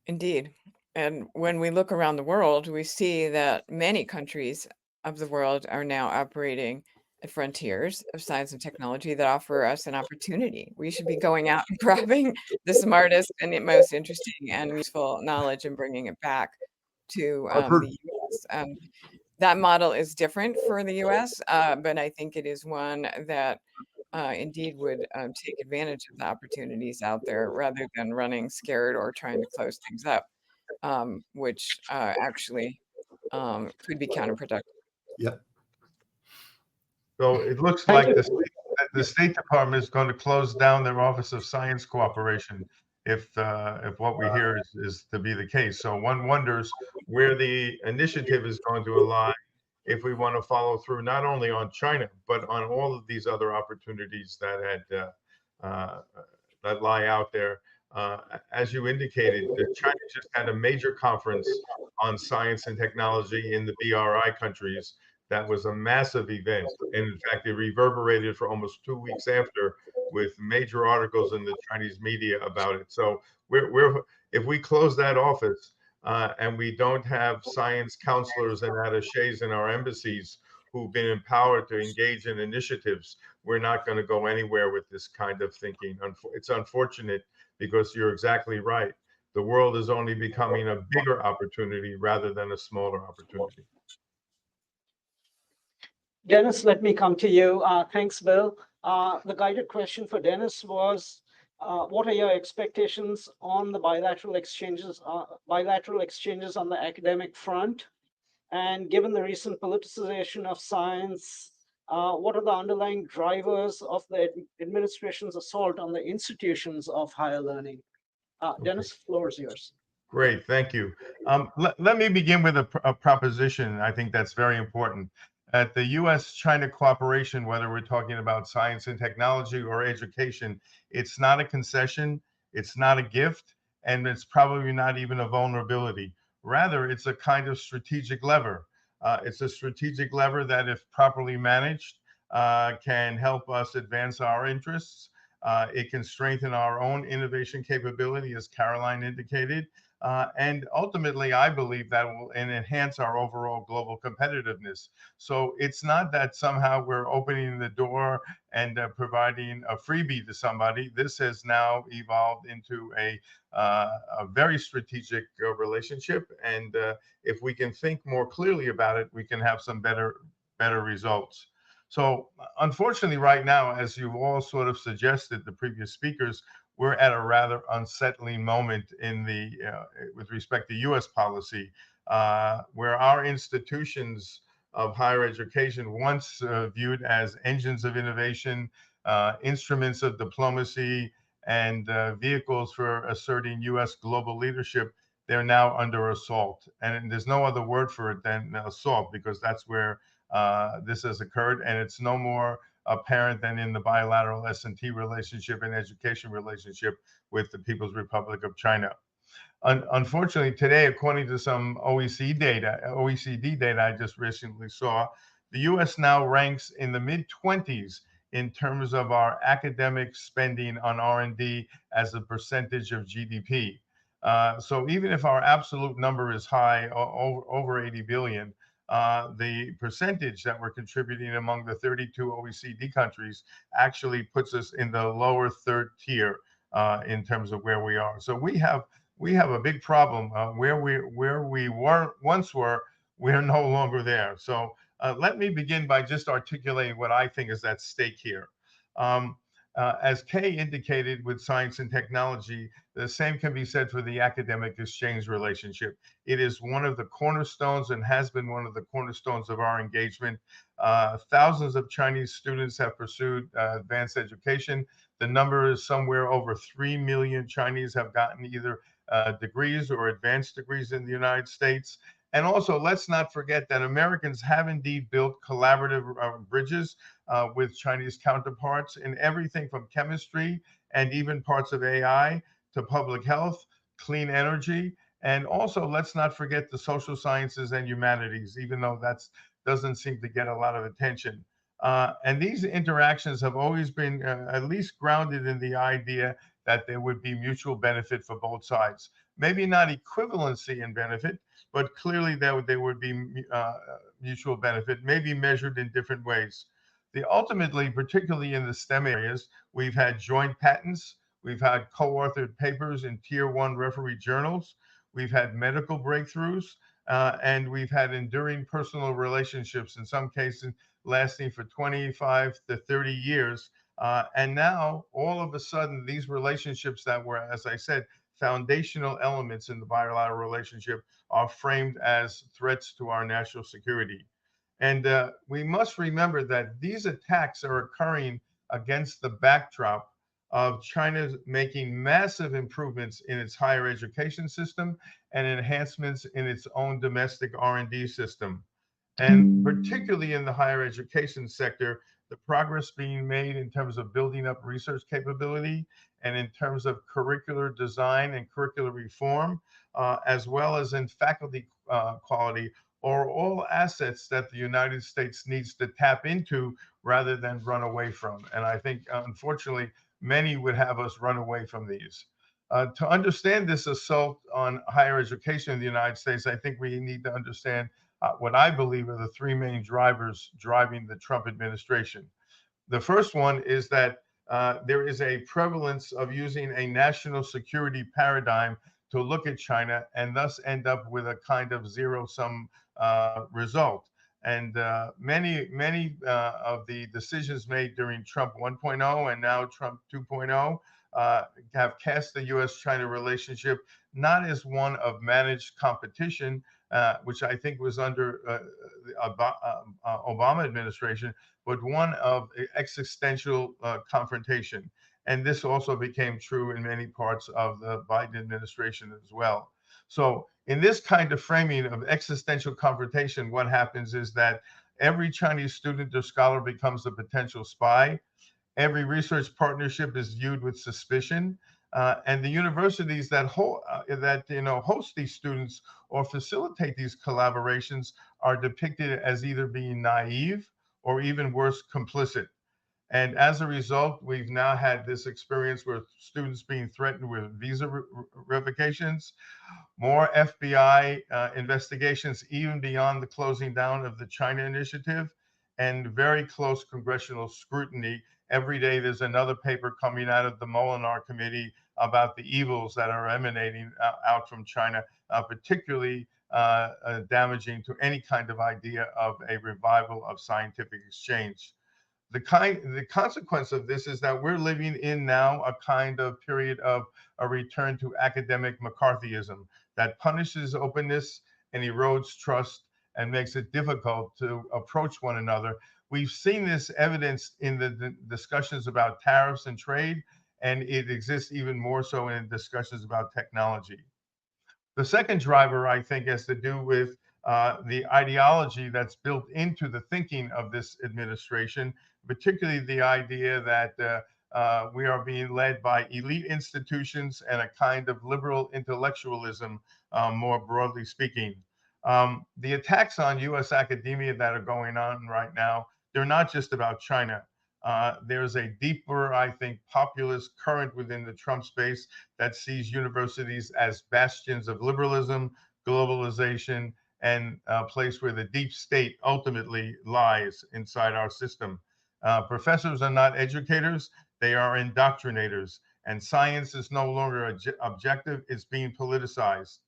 Indeed. And when we look around the world, we see that many countries of the world are now operating at frontiers of science and technology that offer us an opportunity. We should be going out and grabbing the smartest and the most interesting and useful knowledge and bringing it back to the U.S. That model is different for the U.S., but I think it is one that indeed would take advantage of the opportunities out there rather than running scared or trying to close things up, which actually could be counterproductive. Yep. So it looks like the State Department is going to close down their Office of Science Cooperation if what we hear is to be the case. So one wonders where the initiative is going to lie if we want to follow through not only on China, but on all of these other opportunities that lie out there. As you indicated, China just had a major conference on science and technology in the BRI countries. That was a massive event. And in fact, it reverberated for almost 2 weeks after with major articles in the Chinese media about it. So if we close that office and we don't have science counselors and attachés in our embassies who've been empowered to engage in initiatives, we're not going to go anywhere with this kind of thinking. It's unfortunate because you're exactly right. The world is only becoming a bigger opportunity rather than a smaller opportunity. Denis, let me come to you. Thanks, Bill. The guided question for Denis was, what are your expectations on the bilateral exchanges on the academic front? And given the recent politicization of science, what are the underlying drivers of the administration's assault on the institutions of higher learning? Denis, floor is yours. Great, thank you. Let me begin with a proposition. I think that's very important. At the U.S. China cooperation, whether we're talking about science and technology or education, it's not a concession, it's not a gift, and it's probably not even a vulnerability. Rather, it's a kind of strategic lever. It's a strategic lever that, if properly managed, can help us advance our interests It can strengthen our own innovation capability, as Caroline indicated. And ultimately, I believe that will enhance our overall global competitiveness. So it's not that somehow we're opening the door and providing a freebie to somebody. This has now evolved into a very strategic relationship. And if we can think more clearly about it, we can have some better results. So unfortunately, right now, as you've all sort of suggested, the previous speakers, we're at a rather unsettling moment in the with respect to U.S. policy, where our institutions of higher education, once viewed as engines of innovation, instruments of diplomacy, and vehicles for asserting U.S. global leadership, they're now under assault. And there's no other word for it than assault, because that's where this has occurred, and it's no more apparent than in the bilateral S&T relationship and education relationship with the People's Republic of China. Unfortunately, today, according to some OECD data I just recently saw, the U.S. now ranks in the mid-20s in terms of our academic spending on R&D as a percentage of GDP. So even if our absolute number is high, over 80 billion, the percentage that we're contributing among the 32 OECD countries actually puts us in the lower third tier in terms of where we are. So we have a big problem where we once were, we're no longer there. So let me begin by just articulating what I think is at stake here. As Kei indicated with science and technology, the same can be said for the academic exchange relationship. It is one of the cornerstones and has been one of the cornerstones of our engagement. Thousands of Chinese students have pursued advanced education. The number is somewhere over 3 million Chinese have gotten either degrees or advanced degrees in the United States. And also, let's not forget that Americans have indeed built collaborative bridges with Chinese counterparts in everything from chemistry and even parts of AI to public health, clean energy, and also let's not forget the social sciences and humanities, even though that doesn't seem to get a lot of attention. And these interactions have always been at least grounded in the idea that there would be mutual benefit for both sides. Maybe not equivalency in benefit, but clearly there would be mutual benefit, maybe measured in different ways. Ultimately, particularly in the STEM areas, we've had joint patents, we've had co-authored papers in tier 1 referee journals, we've had medical breakthroughs, and we've had enduring personal relationships, in some cases lasting for 25 to 30 years. And now, all of a sudden, these relationships that were, as I said, foundational elements in the bilateral relationship are framed as threats to our national security. And we must remember that these attacks are occurring against the backdrop of China making massive improvements in its higher education system and enhancements in its own domestic R&D system. And particularly in the higher education sector, the progress being made in terms of building up research capability and in terms of curricular design and curricular reform, as well as in faculty quality, are all assets that the United States needs to tap into rather than run away from. And I think, unfortunately, many would have us run away from these. To understand this assault on higher education in the United States, I think we need to understand what I believe are the 3 main drivers driving the Trump administration. The first one is that there is a prevalence of using a national security paradigm to look at China and thus end up with a kind of zero-sum result. And many of the decisions made during Trump 1.0 and now Trump 2.0 have cast the U.S. China relationship not as one of managed competition, which I think was under the Obama administration, but one of existential confrontation. And this also became true in many parts of the Biden administration as well. So in this kind of framing of existential confrontation, what happens is that every Chinese student or scholar becomes a potential spy. Every research partnership is viewed with suspicion. And the universities that host these students or facilitate these collaborations are depicted as either being naive or even worse, complicit. And as a result, we've now had this experience with students being threatened with visa revocations, more FBI investigations, even beyond the closing down of the China initiative, and very close congressional scrutiny. Every day there's another paper coming out of the Molinar Committee about the evils that are emanating out from China, particularly damaging to any kind of idea of a revival of scientific exchange. The consequence of this is that we're living in now a kind of period of a return to academic McCarthyism that punishes openness and erodes trust and makes it difficult to approach one another. We've seen this evidenced in the discussions about tariffs and trade, and it exists even more so in discussions about technology. The second driver, I think, has to do with the ideology that's built into the thinking of this administration, particularly the idea that we are being led by elite institutions and a kind of liberal intellectualism, more broadly speaking. The attacks on U.S. academia that are going on right now, they're not just about China. There's a deeper, I think, populist current within the Trump space that sees universities as bastions of liberalism, globalization, and a place where the deep state ultimately lies inside our system. Professors are not educators, they are indoctrinators, and science is no longer objective, it's being politicized.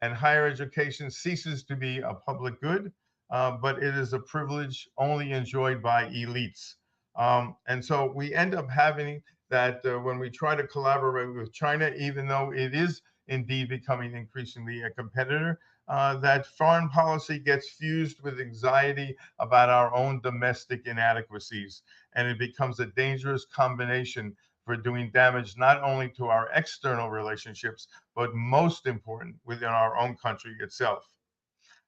And higher education ceases to be a public good, but it is a privilege only enjoyed by elites. And so we end up having that when we try to collaborate with China, even though it is indeed becoming increasingly a competitor, that foreign policy gets fused with anxiety about our own domestic inadequacies. And it becomes a dangerous combination for doing damage not only to our external relationships, but most important, within our own country itself.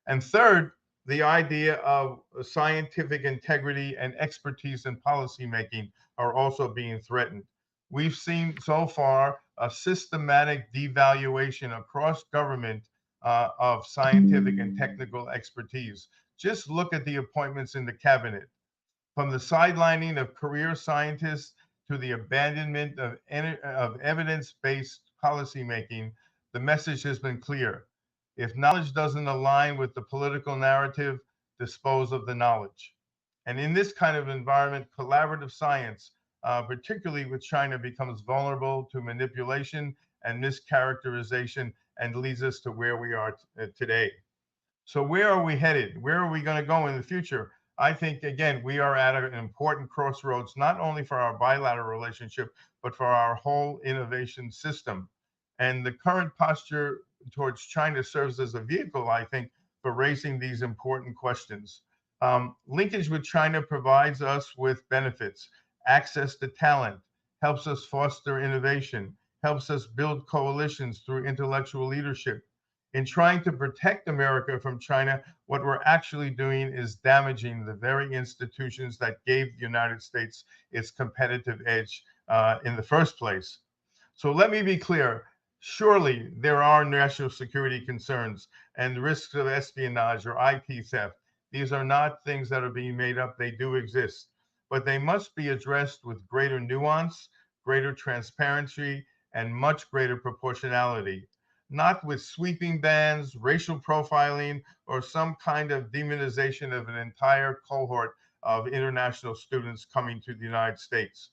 And third, the idea of scientific integrity and expertise in policymaking are also being threatened. We've seen so far a systematic devaluation across government of scientific and technical expertise. Just look at the appointments in the cabinet. From the sidelining of career scientists to the abandonment of evidence-based policymaking, the message has been clear. If knowledge doesn't align with the political narrative, dispose of the knowledge. And in this kind of environment, collaborative science, particularly with China, becomes vulnerable to manipulation and mischaracterization and leads us to where we are today. So where are we headed? Where are we going to go in the future? I think, again, we are at an important crossroads, not only for our bilateral relationship, but for our whole innovation system. And the current posture towards China serves as a vehicle, I think, for raising these important questions. Linkage with China provides us with benefits, access to talent, helps us foster innovation, helps us build coalitions through intellectual leadership. In trying to protect America from China, what we're actually doing is damaging the very institutions that gave the United States its competitive edge in the first place. So let me be clear. Surely there are national security concerns and risks of espionage or IP theft. These are not things that are being made up. They do exist, but they must be addressed with greater nuance, greater transparency, and much greater proportionality. Not with sweeping bans, racial profiling, or some kind of demonization of an entire cohort of international students coming to the United States.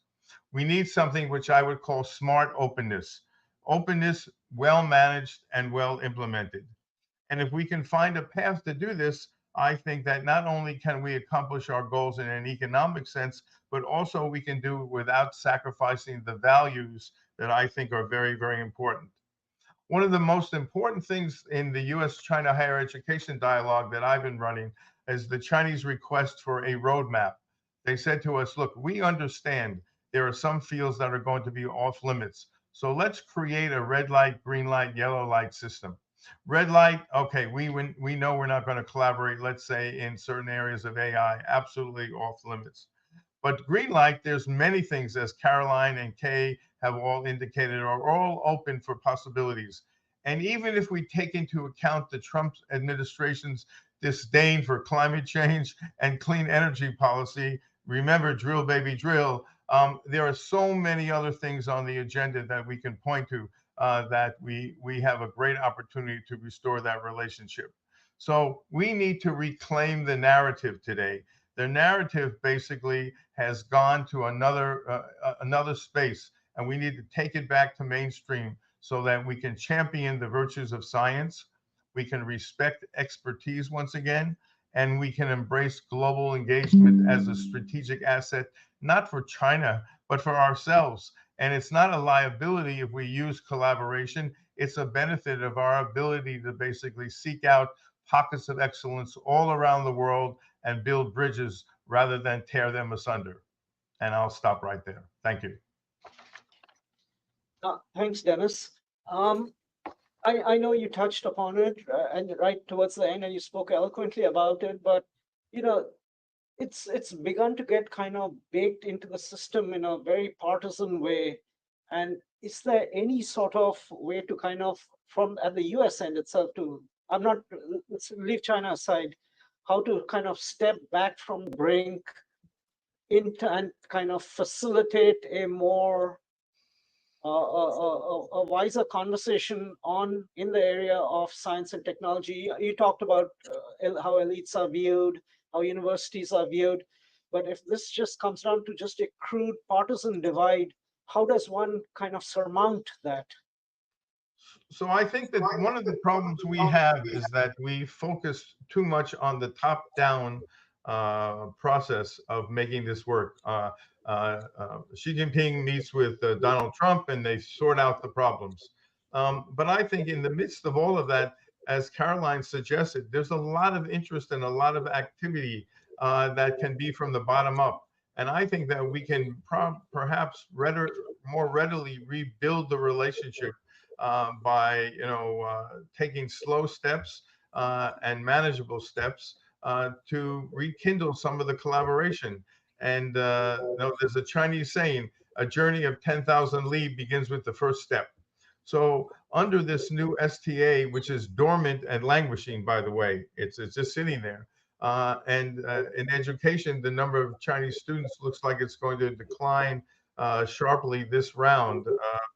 We need something which I would call smart openness. Openness well managed and well implemented. And if we can find a path to do this, I think that not only can we accomplish our goals in an economic sense, but also we can do it without sacrificing the values that I think are very, very important. One of the most important things in the U.S. China higher education dialogue that I've been running is the Chinese request for a roadmap. They said to us, look, we understand there are some fields that are going to be off limits. So let's create a red light, green light, yellow light system. Red light, okay, we know we're not going to collaborate, let's say, in certain areas of AI, absolutely off limits. But green light, there's many things, as Caroline and Kei have all indicated, are all open for possibilities. And even if we take into account the Trump administration's disdain for climate change and clean energy policy, remember, drill, baby, drill. There are so many other things on the agenda that we can point to that we have a great opportunity to restore that relationship. So we need to reclaim the narrative today. The narrative basically has gone to another space, and we need to take it back to mainstream so that we can champion the virtues of science, we can respect expertise once again, and we can embrace global engagement as a strategic asset, not for China, but for ourselves. And it's not a liability if we use collaboration. It's a benefit of our ability to basically seek out pockets of excellence all around the world and build bridges rather than tear them asunder. And I'll stop right there. Thank you. Thanks, Dennis. I know you touched upon it and right towards the end, and you spoke eloquently about it, but it's begun to get kind of baked into the system in a very partisan way. And is there any sort of way to kind of, from at the US end itself, to, let's leave China aside, how to kind of step back from the brink into and kind of facilitate a more a wiser conversation in the area of science and technology? You talked about how elites are viewed, how universities are viewed, but if this just comes down to just a crude partisan divide, how does one kind of surmount that? So I think that one of the problems we have is that we focus too much on the top-down process of making this work. Xi Jinping meets with Donald Trump and they sort out the problems. But I think in the midst of all of that, as Caroline suggested, there's a lot of interest and a lot of activity that can be from the bottom up. And I think that we can perhaps more readily rebuild the relationship by taking slow steps and manageable steps to rekindle some of the collaboration. And there's a Chinese saying, a journey of 10,000 li begins with the first step. So under this new STA, which is dormant and languishing, by the way, it's just sitting there. And in education, the number of Chinese students looks like it's going to decline sharply this round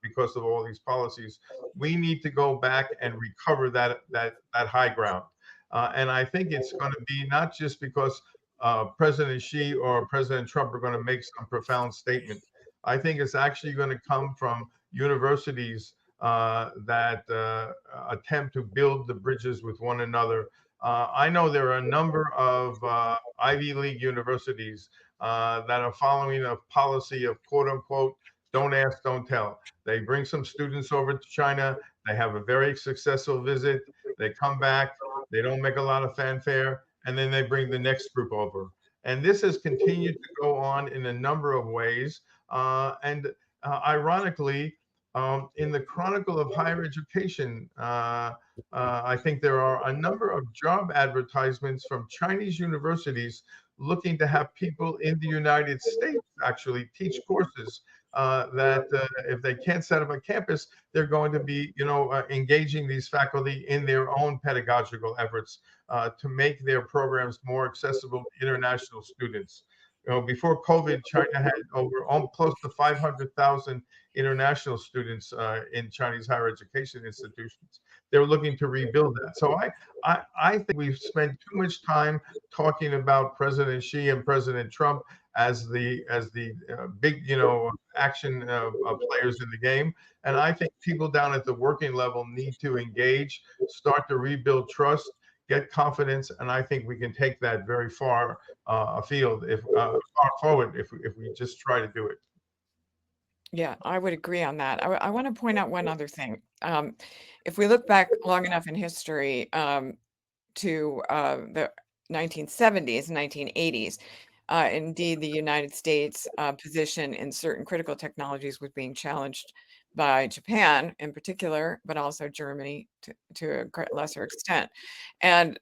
because of all these policies. We need to go back and recover that high ground. And I think it's going to be not just because President Xi or President Trump are going to make some profound statement. I think it's actually going to come from universities that attempt to build the bridges with one another. I know there are a number of Ivy League universities that are following a policy of quote unquote, don't ask, don't tell. They bring some students over to China. They have a very successful visit. They come back. They don't make a lot of fanfare. And then they bring the next group over. And this has continued to go on in a number of ways. Ironically, in the Chronicle of Higher Education, I think there are a number of job advertisements from Chinese universities looking to have people in the United States actually teach courses that if they can't set up a campus, they're going to be, engaging these faculty in their own pedagogical efforts to make their programs more accessible to international students. Before COVID, China had close to 500,000 international students in Chinese higher education institutions. They're looking to rebuild that. So I think we've spent too much time talking about President Xi and President Trump as the big action players in the game. And I think people down at the working level need to engage, start to rebuild trust, get confidence, and I think we can take that very far afield, far forward, if we just try to do it. Yeah, I would agree on that. I want to point out one other thing. If we look back long enough in history to the 1970s, 1980s, indeed, the United States position in certain critical technologies was being challenged by Japan in particular, but also Germany to a lesser extent. And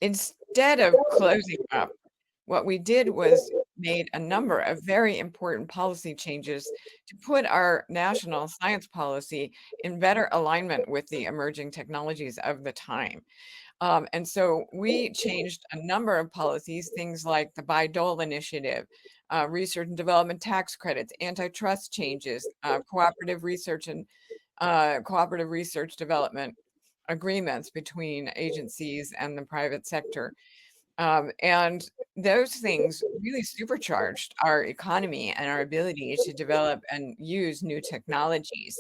instead of closing up, what we did was made a number of very important policy changes to put our national science policy in better alignment with the emerging technologies of the time. And so we changed a number of policies, things like the Bayh-Dole Initiative, research and development tax credits, antitrust changes, cooperative research and cooperative research development agreements between agencies and the private sector. And those things really supercharged our economy and our ability to develop and use new technologies.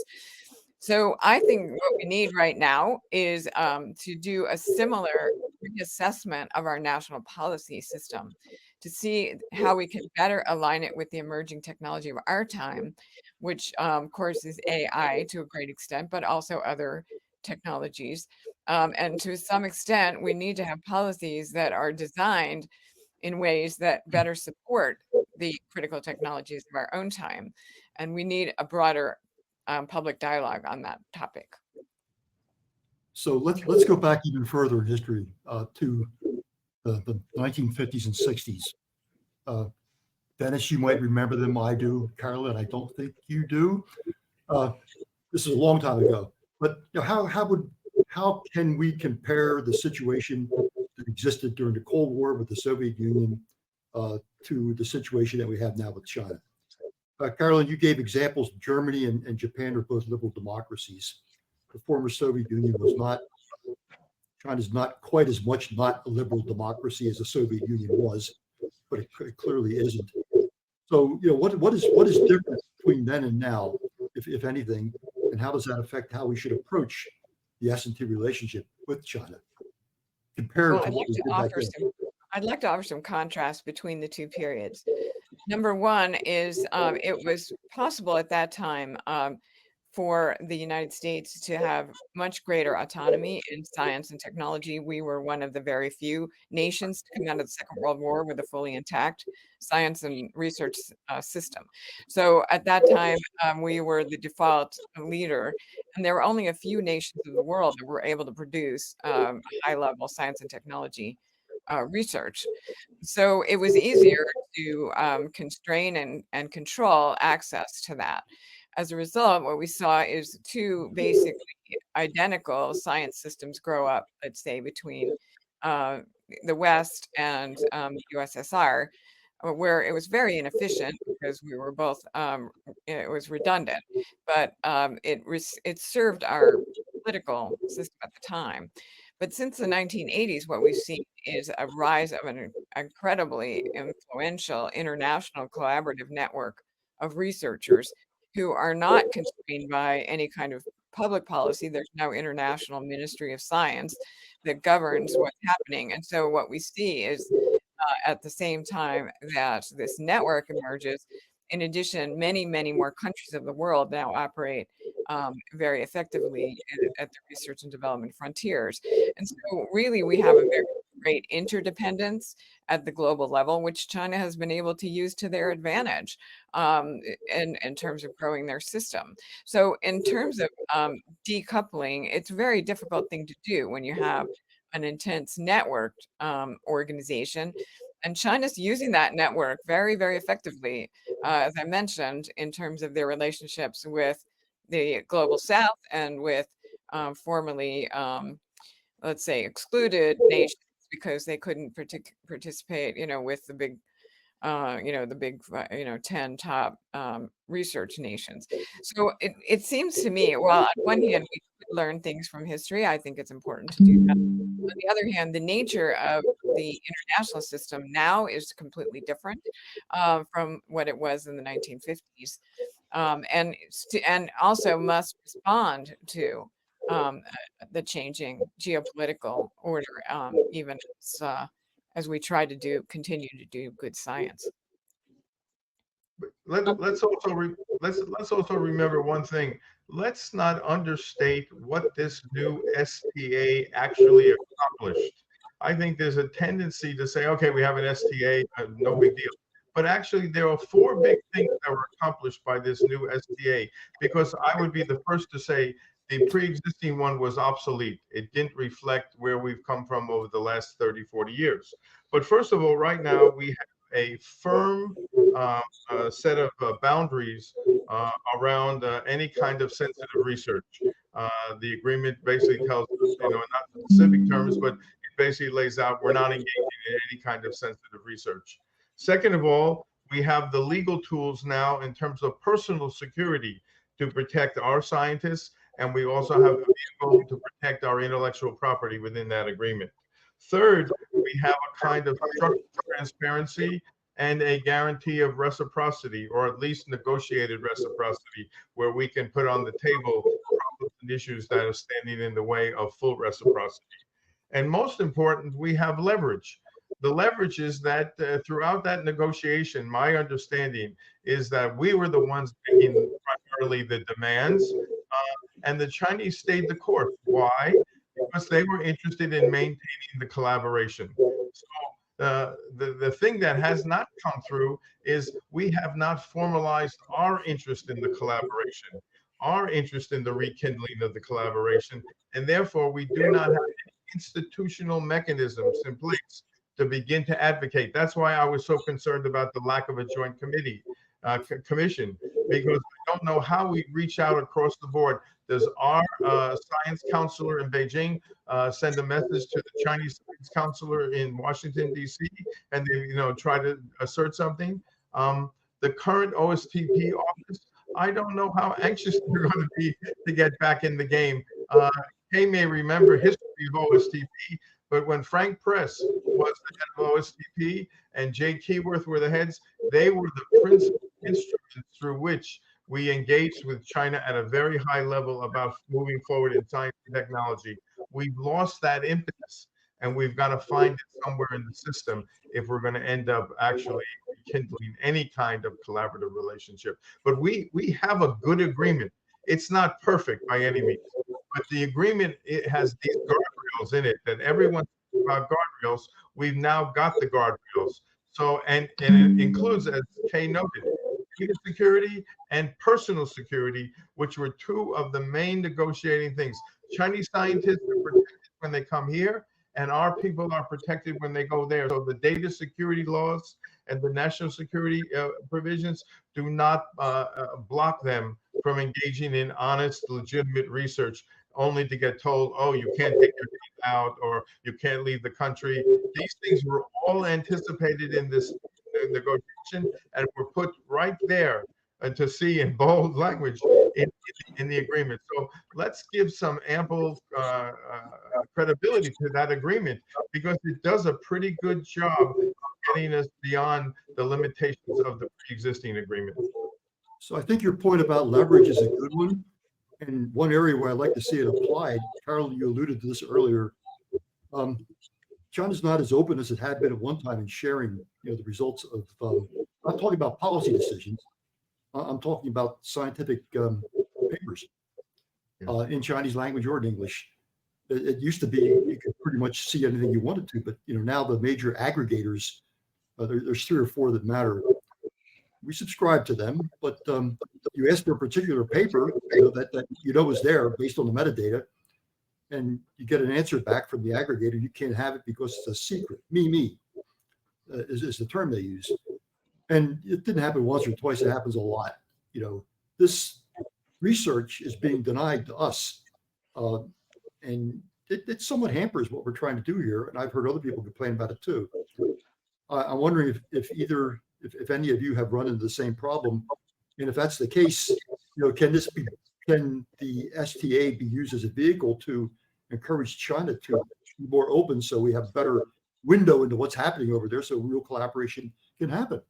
So I think what we need right now is to do a similar reassessment of our national policy system to see how we can better align it with the emerging technology of our time, which of course is AI to a great extent, but also other technologies. And to some extent, we need to have policies that are designed in ways that better support the critical technologies of our own time. And we need a broader public dialogue on that topic. So let's go back even further in history to the 1950s and 60s. Dennis, you might remember them. I do. Carolyn, I don't think you do. This is a long time ago. But how can we compare the situation that existed during the Cold War with the Soviet Union to the situation that we have now with China? Carolyn, you gave examples. Germany and Japan are both liberal democracies. The former Soviet Union was not. China's not quite as much not a liberal democracy as the Soviet Union was, but it clearly isn't. So, what is different between then and now, if anything, and how does that affect how we should approach the S&T relationship with China compared to what we did back then? I'd like to offer some contrast between the two periods. Number one is it was possible at that time for the United States to have much greater autonomy in science and technology. We were one of the very few nations to come out of the Second World War with a fully intact science and research system. So at that time, we were the default leader, and there were only a few nations in the world that were able to produce high-level science and technology research. So it was easier to constrain and control access to that. As a result, what we saw is two basically identical science systems grow up, let's say, between the West and the USSR, where it was very inefficient because we were both, it was redundant, but it served our political system at the time. But since the 1980s, what we've seen is a rise of an incredibly influential international collaborative network of researchers who are not constrained by any kind of public policy. There's no international Ministry of Science that governs what's happening. And so what we see is at the same time that this network emerges, in addition, many, many more countries of the world now operate very effectively at the research and development frontiers. And so really we have a very great interdependence at the global level, which China has been able to use to their advantage in terms of growing their system. So in terms of decoupling, it's a very difficult thing to do when you have an intense networked organization. And China's using that network very, very effectively, as I mentioned, in terms of their relationships with the global South and with formerly, let's say, excluded nations because they couldn't participate, with the big, the big, 10 top research nations. So it seems to me, well, on one hand, we could learn things from history. I think it's important to do that. On the other hand, the nature of the international system now is completely different from what it was in the 1950s, and also must respond to the changing geopolitical order, even as we try to continue to do good science. Let's also remember one thing. Let's not understate what this new STA actually accomplished. I think there's a tendency to say, okay, we have an STA, no big deal. But actually, there are four big things that were accomplished by this new STA, because I would be the first to say the pre-existing one was obsolete. It didn't reflect where we've come from over the last 30, 40 years. But first of all, right now, we have a firm set of boundaries around any kind of sensitive research. The agreement basically tells us, not specific terms, but it basically lays out we're not engaging in any kind of sensitive research. Second of all, we have the legal tools now in terms of personal security to protect our scientists, and we also have a vehicle to protect our intellectual property within that agreement. Third, we have a kind of structured transparency and a guarantee of reciprocity, or at least negotiated reciprocity, where we can put on the table problems and issues that are standing in the way of full reciprocity. And most important, we have leverage. The leverage is that throughout that negotiation, my understanding is that we were the ones making primarily the demands, and the Chinese stayed the course. Why? Because they were interested in maintaining the collaboration. So the thing that has not come through is we have not formalized our interest in the collaboration, our interest in the rekindling of the collaboration, and therefore we do not have any institutional mechanisms in place to begin to advocate. That's why I was so concerned about the lack of a joint commission, because we don't know how we reach out across the board. Does our science counselor in Beijing send a message to the Chinese science counselor in Washington, D.C., and they, try to assert something? The current OSTP office, I don't know how anxious they're going to be to get back in the game. Kei may remember history of OSTP, but when Frank Press was the head of OSTP and Jay Keyworth were the heads, they were the principal instruments through which we engaged with China at a very high level about moving forward in science and technology. We've lost that impetus, and we've got to find it somewhere in the system if we're going to end up actually rekindling any kind of collaborative relationship. But we have a good agreement. It's not perfect by any means, but the agreement, it has these guardrails in it that everyone thinks about guardrails. We've now got the guardrails. So, and it includes, as Kei noted, data security and personal security, which were two of the main negotiating things. Chinese scientists are protected when they come here, and our people are protected when they go there. So the data security laws and the national security provisions do not block them from engaging in honest, legitimate research, only to get told, oh, you can't take your teeth out, or you can't leave the country. These things were all anticipated in this negotiation and were put right there to see in bold language in the agreement. So let's give some ample credibility to that agreement, because it does a pretty good job of getting us beyond the limitations of the pre-existing agreement. So I think your point about leverage is a good one. And one area where I'd like to see it applied, Carol, you alluded to this earlier. China's not as open as it had been at one time in sharing, the results of. I'm talking about policy decisions. I'm talking about scientific papers in Chinese language or in English. It used to be you could pretty much see anything you wanted to, but now the major aggregators, there's 3 or 4 that matter. We subscribe to them, but you ask for a particular paper that is there based on the metadata, and you get an answer back from the aggregator. You can't have it because it's a secret. Me is the term they use, and it didn't happen once or twice. It happens a lot. This research is being denied to us, and it somewhat hampers what we're trying to do here. And I've heard other people complain about it too. I'm wondering if any of you have run into the same problem, and if that's the case, can the STA be used as a vehicle to encourage China to be more open, so we have a better window into what's happening over there, so real collaboration can happen?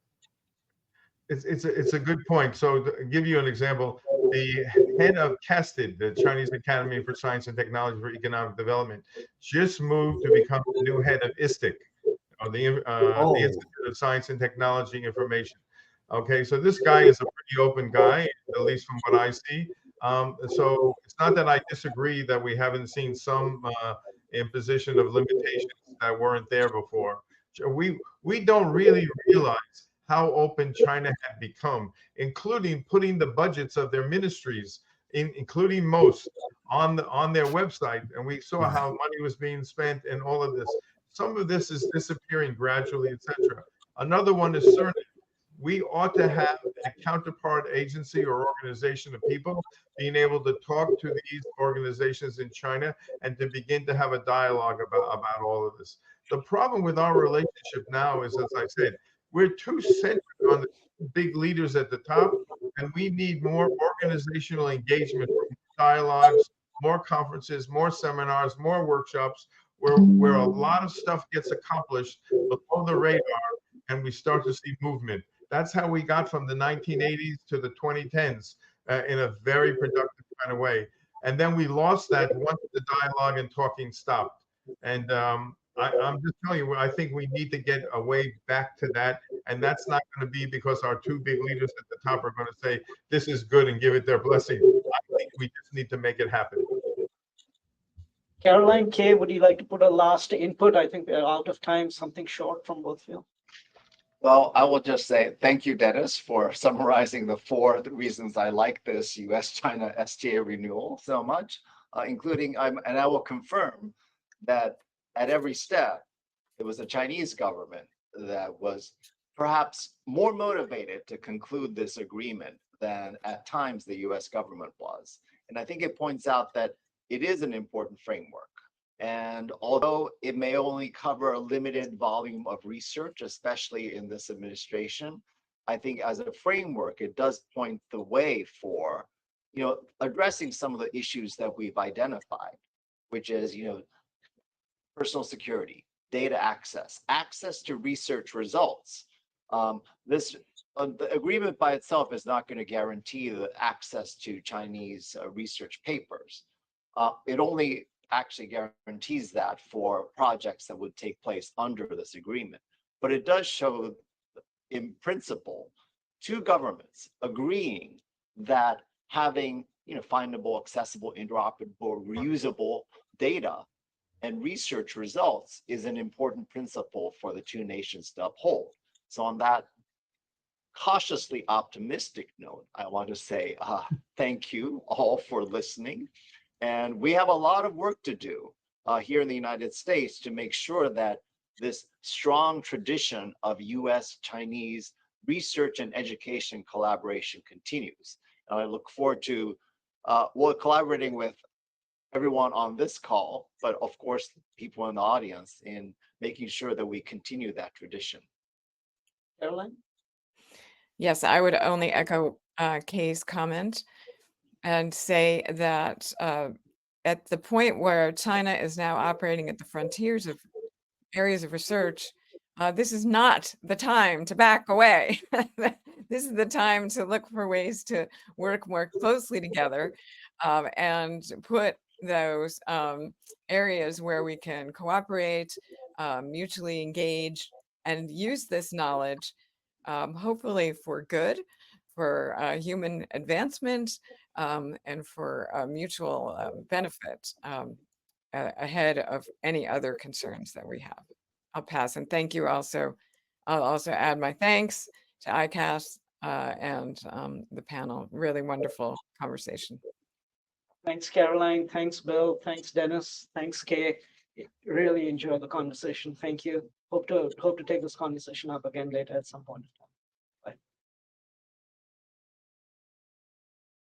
It's a good point. So to give you an example, the head of CASTED, the Chinese Academy for Science and Technology for Economic Development, just moved to become the new head of ISTIC, the Institute of Science and Technology Information. Okay, so this guy is a pretty open guy, at least from what I see. So it's not that I disagree that we haven't seen some imposition of limitations that weren't there before. We don't really realize how open China had become, including putting the budgets of their ministries, including most, on their website, and we saw how money was being spent and all of this. Some of this is disappearing gradually, etc. Another one is CERN. We ought to have a counterpart agency or organization of people being able to talk to these organizations in China and to begin to have a dialogue about all of this. The problem with our relationship now is, as I said, we're too centered on the big leaders at the top, and we need more organizational engagement, dialogues, more conferences, more seminars, more workshops, where a lot of stuff gets accomplished below the radar and we start to see movement. That's how we got from the 1980s to the 2010s in a very productive kind of way. And then we lost that once the dialogue and talking stopped. And I'm just telling you, I think we need to get a way back to that. And that's not going to be because our two big leaders at the top are going to say, this is good and give it their blessing. I think we just need to make it happen. Caroline, Kei, would you like to put a last input? I think we're out of time, something short from both of you. Well, I will just say thank you, Dennis, for summarizing the four reasons I like this U.S. China STA renewal so much, including, and I will confirm that at every step, it was the Chinese government that was perhaps more motivated to conclude this agreement than at times the U.S. government was. And I think it points out that it is an important framework. And although it may only cover a limited volume of research, especially in this administration, I think as a framework, it does point the way for, addressing some of the issues that we've identified, which is, personal security, data access to research results. The agreement by itself is not going to guarantee the access to Chinese research papers. It only actually guarantees that for projects that would take place under this agreement. But it does show, in principle, two governments agreeing that having findable, accessible, interoperable, reusable data and research results is an important principle for the two nations to uphold. So on that cautiously optimistic note, I want to say thank you all for listening. And we have a lot of work to do here in the United States to make sure that this strong tradition of U.S.-Chinese research and education collaboration continues. And I look forward to collaborating with everyone on this call, but of course, people in the audience in making sure that we continue that tradition. Caroline? Yes, I would only echo Kei's comment and say that at the point where China is now operating at the frontiers of areas of research, this is not the time to back away. This is the time to look for ways to work more closely together and put those areas where we can cooperate, mutually engage, and use this knowledge, hopefully for good, for human advancement, and for mutual benefit ahead of any other concerns that we have. I'll pass, and thank you also. I'll also add my thanks to ICAS and the panel. Really wonderful conversation. Thanks, Caroline. Thanks, Bill. Thanks, Dennis. Thanks, Kei. Really enjoyed the conversation. Thank you. Hope to take this conversation up again later at some point.